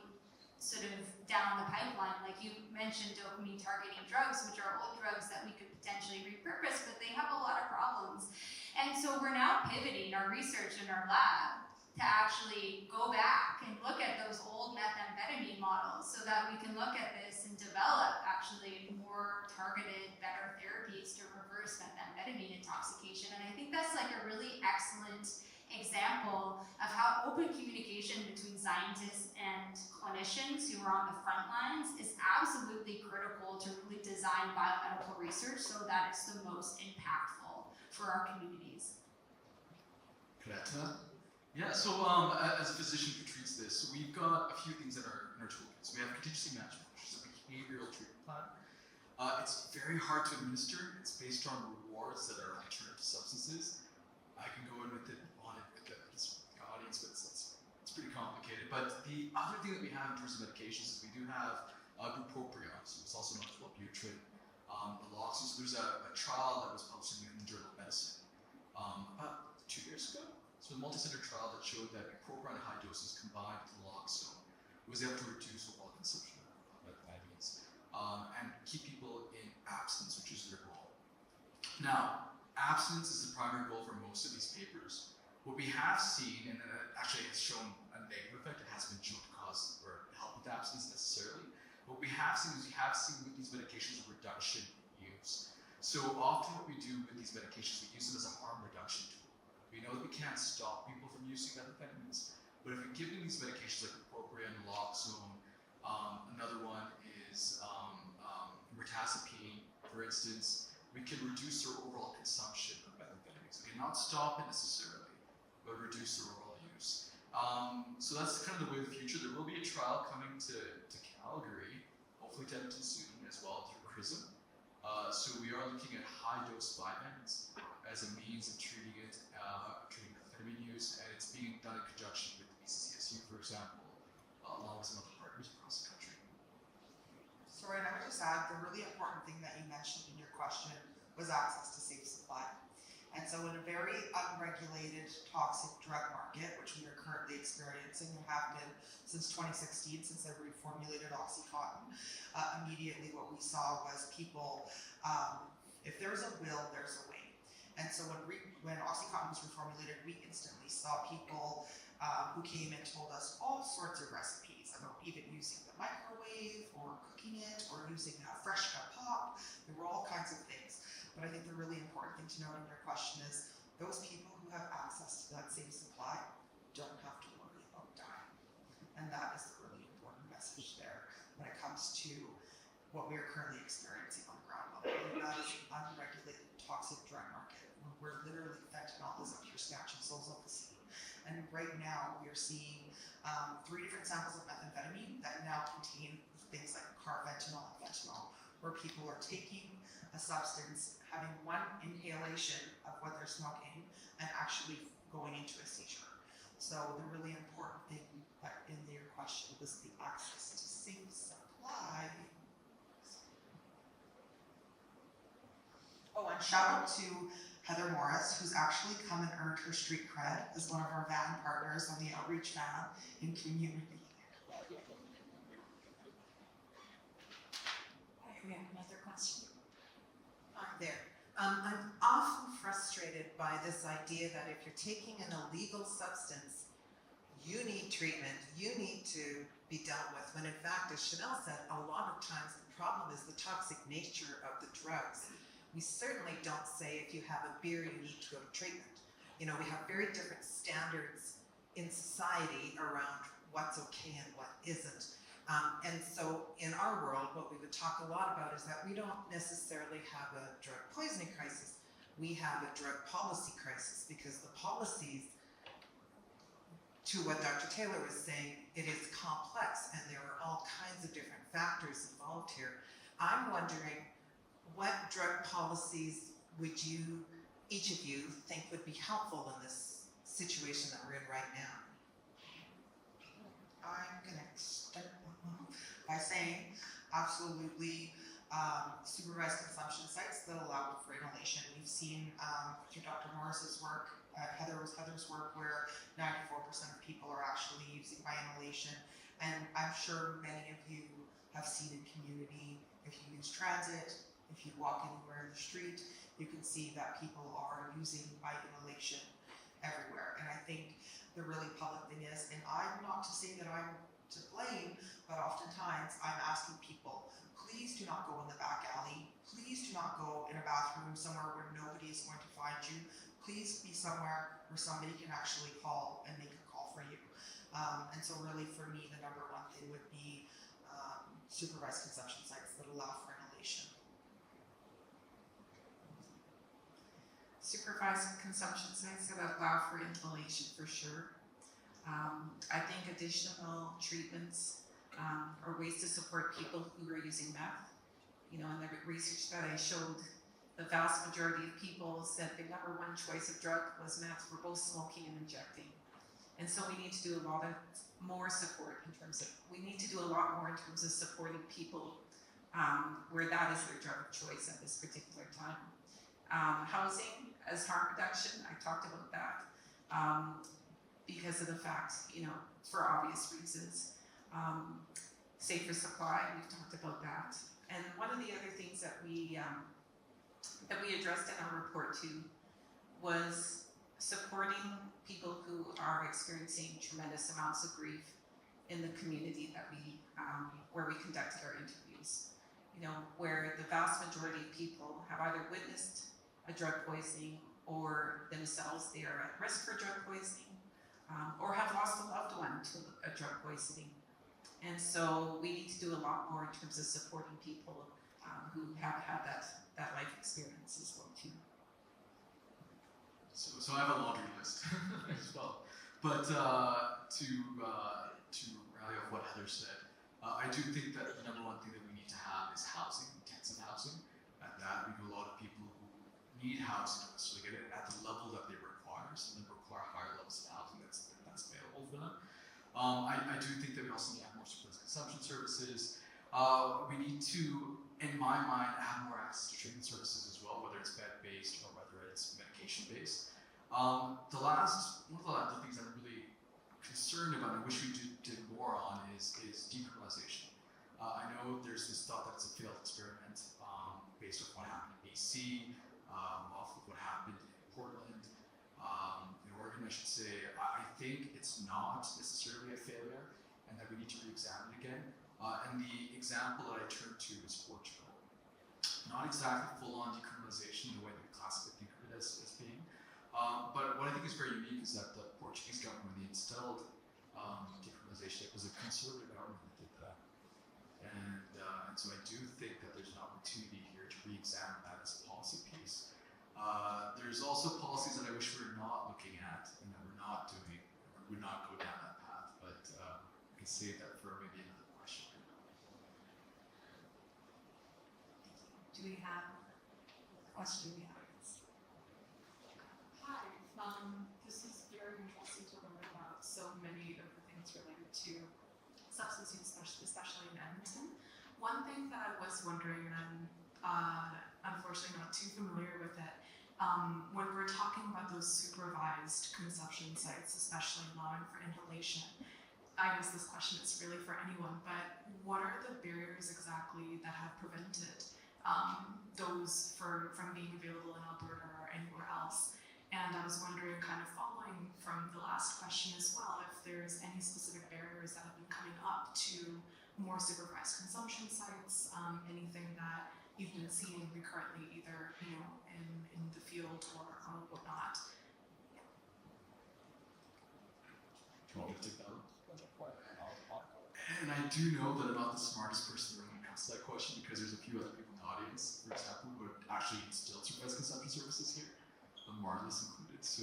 sort of down the pipeline. Like you mentioned dopamine targeting drugs, which are old drugs that we could potentially repurpose, but they have a lot of problems. And so we're now pivoting our research in our lab to actually go back and look at those old methamphetamine models so that we can look at this and develop actually more targeted, better therapies to reverse methamphetamine intoxication. And I think that's like a really excellent example of how open communication between scientists and clinicians who are on the front lines is absolutely critical to really design biomedical research so that it's the most impactful for our communities. Could I add to that? Yeah, so as a physician who treats this, so we've got a few things in our toolkit. So we have contingency management, which is a behavioral treatment plan. It's very hard to administer. It's based on rewards that are alternative to substances. I can go in with it on it with the audience, but it's pretty complicated. But the other thing that we have in terms of medications is we do have bupropion, so it's also known as Wellbutrin, naloxone. So there's a trial that was published in the Journal of Medicine about 2 years ago. So a multi-center trial that showed that bupropion at high doses combined with naloxone was able to reduce overall consumption of methamphetamines and keep people in abstinence, which is their goal. Now, abstinence is the primary goal for most of these papers. What we have seen, and actually it's shown a negative effect, it hasn't been shown to cause or help with abstinence necessarily. What we have seen is with these medications a reduction in use. So often what we do with these medications, we use them as a harm reduction tool. We know that we can't stop people from using methamphetamines, but if we give them these medications like bupropion, naloxone, another one is mirtazapine, for instance, we can reduce their overall consumption of methamphetamines. We cannot stop it necessarily, but reduce their overall use. So that's kind of the way of the future. There will be a trial coming to Calgary, hopefully to Edmonton soon, as well through CRISM. So we are looking at high-dose Vyvanse as a means of treating methamphetamine use, and it's being done in conjunction with the BCCSU, for example, along with some other partners across the country. So Ryan, I would just add, the really important thing that you mentioned in your question was access to safe supply. And so in a very unregulated toxic drug market, which we are currently experiencing and have been since 2016, since they reformulated OxyContin, immediately what we saw was people, if there's a will, there's a way. And so when OxyContin was reformulated, we instantly saw people who came and told us all sorts of recipes about even using the microwave or cooking it or using a fresh cut pop. There were all kinds of things. But I think the really important thing to note in your question is those people who have access to that same supply don't have to worry about dying. And that is the really important message there when it comes to what we are currently experiencing on the ground level. And that is an unregulated toxic drug market where literally fentanyl is up here snatching souls off the scene. And right now we are seeing 3 different samples of methamphetamine that now contain things like carfentanil and fentanyl, where people are taking a substance, having one inhalation of what they're smoking, and actually going into a seizure. So the really important thing in your question was the access to safe supply. Oh, and shout out to Heather Morris, who's actually come and earned her street cred as one of our van partners on the outreach van in community. We have another question. There. I'm often frustrated by this idea that if you're taking an illegal substance, you need treatment, you need to be dealt with, when in fact, as Shanell said, a lot of times the problem is the toxic nature of the drugs. We certainly don't say if you have a beer, you need to go to treatment. You know, we have very different standards in society around what's okay and what isn't. And so in our world, what we would talk a lot about is that we don't necessarily have a drug poisoning crisis. We have a drug policy crisis, because the policies, to what Dr. Taylor was saying, it is complex and there are all kinds of different factors involved here. I'm wondering, what drug policies would you, each of you, think would be helpful in this situation that we're in right now? I'm going to start by saying absolutely supervised consumption sites that allow for inhalation. We've seen through Dr. Morris's work, Heather's work, where 94% of people are actually using by inhalation. And I'm sure many of you have seen in community, if you use transit, if you walk anywhere in the street, you can see that people are using by inhalation everywhere. And I think the really public thing is, and I'm not to say that I'm to blame, but oftentimes I'm asking people, please do not go in the back alley. Please do not go in a bathroom somewhere where nobody is going to find you. Please be somewhere where somebody can actually call and make a call for you. And so really for me, the number one thing would be supervised consumption sites that allow for inhalation. Supervised consumption sites that allow for inhalation for sure. I think additional treatments or ways to support people who are using meth. You know, in the research that I showed, the vast majority of people said their number one choice of drug was meth for both smoking and injecting. And so we need to do a lot of more support in terms of, we need to do a lot more in terms of supporting people where that is their drug of choice at this particular time. Housing as harm reduction, I talked about that because of the fact, you know, for obvious reasons. Safer supply, we've talked about that. And one of the other things that we addressed in our report too was supporting people who are experiencing tremendous amounts of grief in the community that where we conducted our interviews. You know, where the vast majority of people have either witnessed a drug poisoning or themselves they are at risk for drug poisoning or have lost a loved one to a drug poisoning. And so we need to do a lot more in terms of supporting people who have had that life experience as well too. So I have a laundry list as well. But to rally off what Heather said, I do think that the number one thing that we need to have is housing, intensive housing. At that, we know a lot of people who need housing, so they get it at the level that they require, so they require higher levels of housing that's available for them. I do think that we also need to have more supervised consumption services. We need to, in my mind, have more access to treatment services as well, whether it's bed-based or whether it's medication-based. One of the things that I'm really concerned about and I wish we did more on is decriminalization. I know there's this thought that it's a failed experiment based on what happened in BC, off of what happened in Portland, in Oregon, I should say. I think it's not necessarily a failure and that we need to re-examine it again. And the example that I turn to is Portugal. Not exactly full-on decriminalization in the way that we classically think of it as being. But what I think is very unique is that the Portuguese government, when they instilled decriminalization, it was a conservative government that did that. And so I do think that there's an opportunity here to re-examine that as a policy piece. There's also policies that I wish we were not looking at and that we're not doing, or would not go down that path, but I can save that for maybe another question. Do we have a question in the audience? Hi, this is very interesting to learn about so many of the things related to substance use, especially in Edmonton. One thing that I was wondering, and I'm unfortunately not too familiar with it, when we're talking about those supervised consumption sites, especially allowing for inhalation, I guess this question is really for anyone, but what are the barriers exactly that have prevented those from being available in Alberta or anywhere else? And I was wondering, kind of following from the last question as well, if there's any specific barriers that have been coming up to more supervised consumption sites, anything that you've been seeing recurrently, either in the field or whatnot. Do you want me to take that one? And I do know that I'm not the smartest person in the room to answer that question because there's a few other people in the audience, for example, who have actually instilled supervised consumption services here, Marvelous included. So,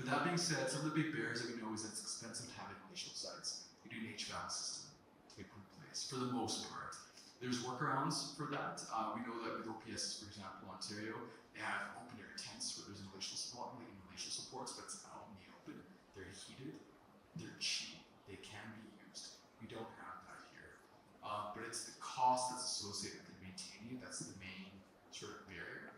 with that being said, some of the big barriers that we know is that it's expensive to have initial sites. You need an HVAC system to be put in place for the most part. There's workarounds for that. We know that with OPS, for example, Ontario, they have open air tents where there's inhalation support, supports, but it's out in the open. They're heated, they're cheap, they can be used. We don't have that here. But it's the cost that's associated with maintaining it that's the main sort of barrier.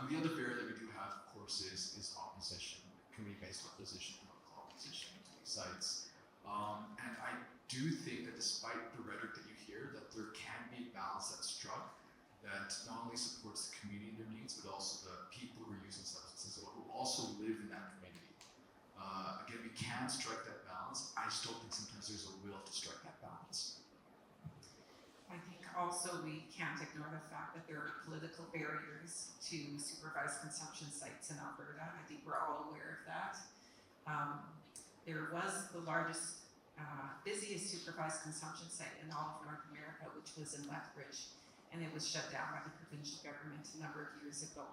The other barrier that we do have, of course, is opposition, community-based opposition, political opposition to these sites. And I do think that despite the rhetoric that you hear, that there can be a balance that's struck that not only supports the community and their needs, but also the people who are using substances who also live in that community. Again, we can strike that balance. I just don't think sometimes there's a will to strike that balance. I think also we can't ignore the fact that there are political barriers to supervised consumption sites in Alberta. I think we're all aware of that. There was the largest busiest supervised consumption site in all of North America, which was in Lethbridge, and it was shut down by the provincial government a number of years ago.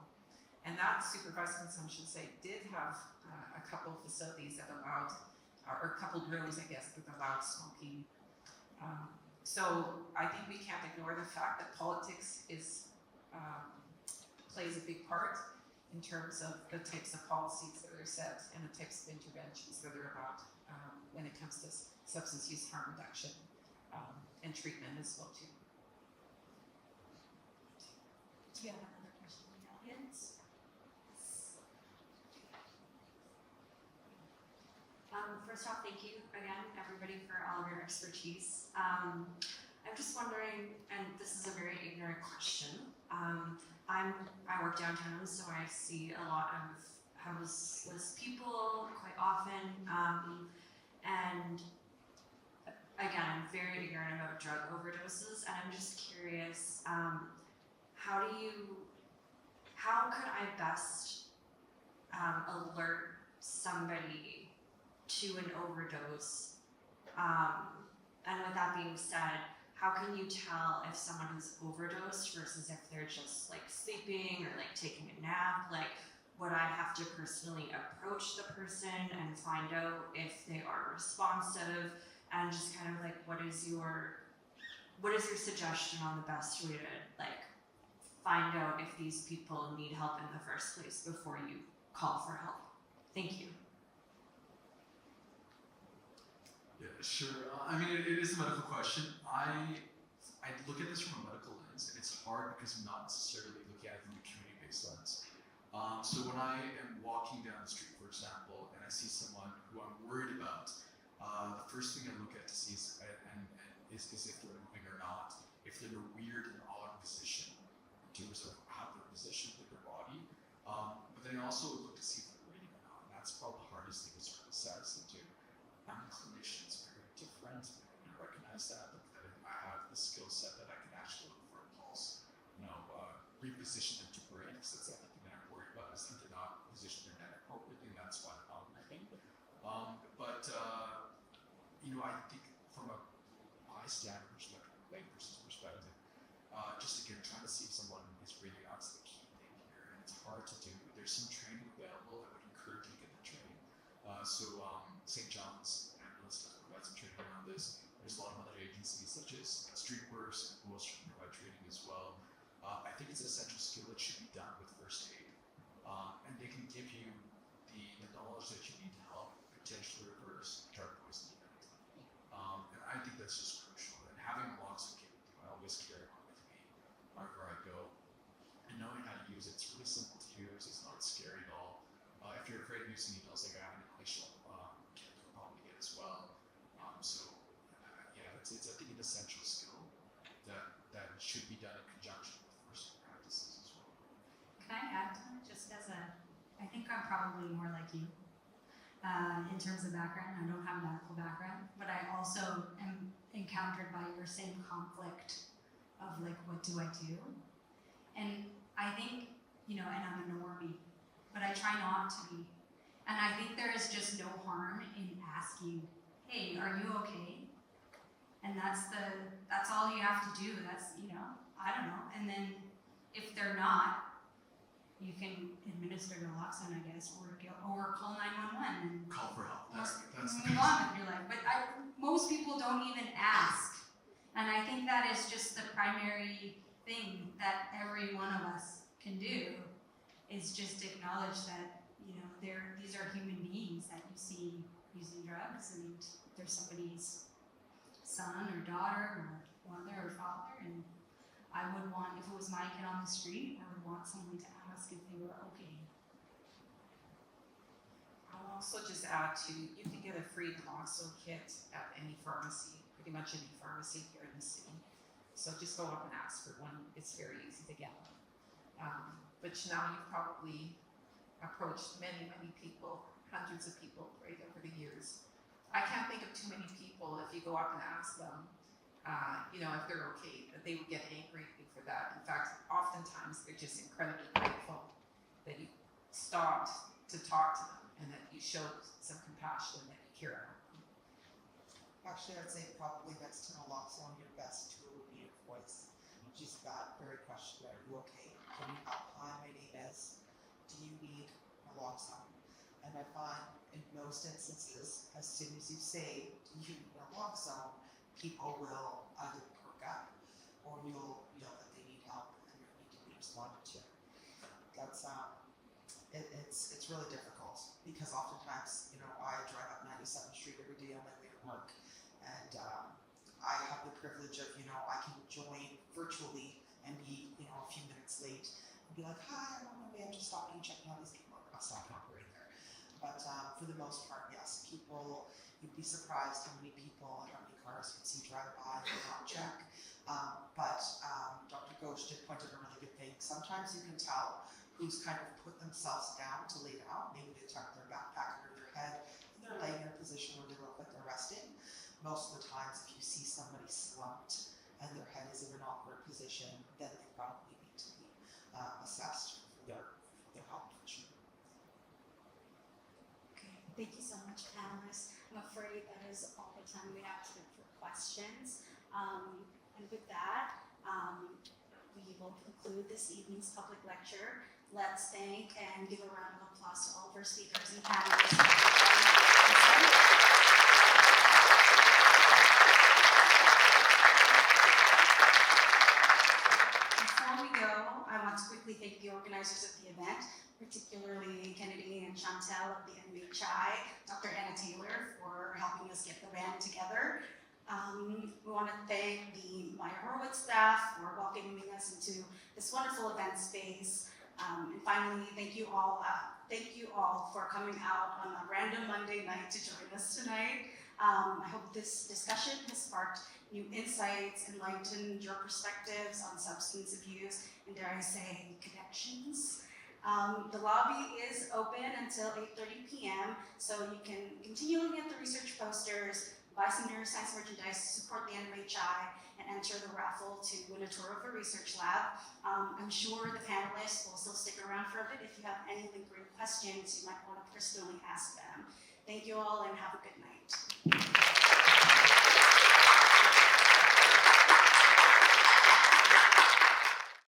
And that supervised consumption site did have a couple of facilities that allowed, or a couple rooms, I guess, that allowed smoking. So I think we can't ignore the fact that politics plays a big part in terms of the types of policies that are set and the types of interventions that are allowed when it comes to substance use harm reduction and treatment as well too. Do you have another question in the audience? First off, thank you again, everybody, for all of your expertise. I'm just wondering, and this is a very ignorant question. I work downtown, so I see a lot of houseless people quite often. And again, I'm very ignorant about drug overdoses, and I'm just curious, how could I best alert somebody to an overdose? And with that being said, how can you tell if someone has overdosed versus if they're just like sleeping or like taking a nap? Like, would I have to personally approach the person and find out if they are responsive? And just kind of like, what is your suggestion on the best way to like find out if these people need help in the first place before you call for help? Thank you. Yeah, sure. I mean, it is a medical question. I look at this from a medical lens, and it's hard because I'm not necessarily looking at it from a community-based lens. So when I am walking down the street, for example, and I see someone who I'm worried about, the first thing I look at to see is if they're moving or not, if they're in a weird and odd position in terms of how they're positioned with their body. But then I also look to see if they're breathing or not, and that's probably the hardest thing, it's really the saddest thing too. I'm a clinician, it's very different. I recognize that, but I have the skill set that I can actually look for a pulse, reposition them to breathe, because that's the thing that I'm worried about, is that they're not positioned their neck appropriately, and that's why I'm not moving. I think from a bystander perspective, layperson's perspective, just again, trying to see if someone is breathing out is the key thing here, and it's hard to do. There's some training available. I would encourage you to get the training. St. John's Ambulance does provide some training around this. There's a lot of other agencies such as Streetworks and Most provide training as well. I think it's an essential skill that should be done with first aid. And they can give you the knowledge that you need to help potentially reverse drug poisoning. And I think that's just crucial. And having a logs kit, I always carry on with me wherever I go. And knowing how to use it, it's really simple to use. It's not scary at all. If you're afraid of using needles, like I have an inhalation kit you'll probably get as well. It's I think an essential skill that should be done in conjunction with first aid practices as well. Can I add to that? Just as I think I'm probably more like you in terms of background. I don't have a medical background, but I also am encountered by your same conflict of like, what do I do? And I think, and I'm a normie, but I try not to be. And I think there is just no harm in asking, hey, are you okay? And that's all you have to do. That's, I don't know. And then if they're not, you can administer naloxone, I guess, or call 911 and Call for help. That's move on with your life. But most people don't even ask. And I think that is just the primary thing that every one of us can do, is just acknowledge that, these are human beings that you see using drugs, and there's somebody's son or daughter or mother or father, and I would want, if it was my kid on the street, I would want someone to ask if they were okay. I'll also just add you can get a free naloxone kit at any pharmacy, pretty much any pharmacy here in the city. So just go up and ask for one. It's very easy to get one. But now you've probably approached many, many people, hundreds of people right over the years. I can't think of too many people, if you go up and ask them, if they're okay, that they would get angry at you for that. In fact, oftentimes they're just incredibly grateful that you stopped to talk to them and that you showed some compassion, that you care about them. Actually, I'd say probably next to naloxone, your best tool would be your voice. She's got very questionnaire. Are you okay? Can you help? Hi, my name is. Do you need naloxone? And I find in most instances, as soon as you say, do you need naloxone, people will either perk up or you'll know that they need help and you need to be responded to. That's it's really difficult because oftentimes, I drive up 97th Street every day on my way to work, and I have the privilege of, I can join virtually and be, a few minutes late and be like, hi, I'm on my way, I'm just stopping and checking on these people. I'm not stopping operating there. But for the most part, yes, people, you'd be surprised how many people and how many cars you see drive by and not check. But Dr. Ghosh did point out a really good thing. Sometimes you can tell who's kind of put themselves down to lay down. Maybe they tuck their backpack under their head and they're laying in a position where they look like they're resting. Most of the times, if you see somebody slumped and their head is in an awkward position, then they probably need to be assessed for their health condition. Okay, thank you so much, panelists. I'm afraid that is all the time we have for questions. And with that, we will conclude this evening's public lecture. Let's thank and give a round of applause to all of our speakers and panelists. Before we go, I want to quickly thank the organizers of the event, particularly Kennedy and Shanell of the NHI, Dr. Anna Taylor for helping us get the band together. We want to thank the Maya Horowitz staff for welcoming us into this wonderful event space. And finally, thank you all for coming out on a random Monday night to join us tonight. I hope this discussion has sparked new insights, enlightened your perspectives on substance abuse, and dare I say, connections. The lobby is open until 8:30 p.m., so you can continue looking at the research posters, buy some neuroscience merchandise to support the NMHI, and enter the raffle to win a tour of the research lab. I'm sure the panelists will still stick around for a bit. If you have any lingering questions, you might want to personally ask them. Thank you all and have a good night.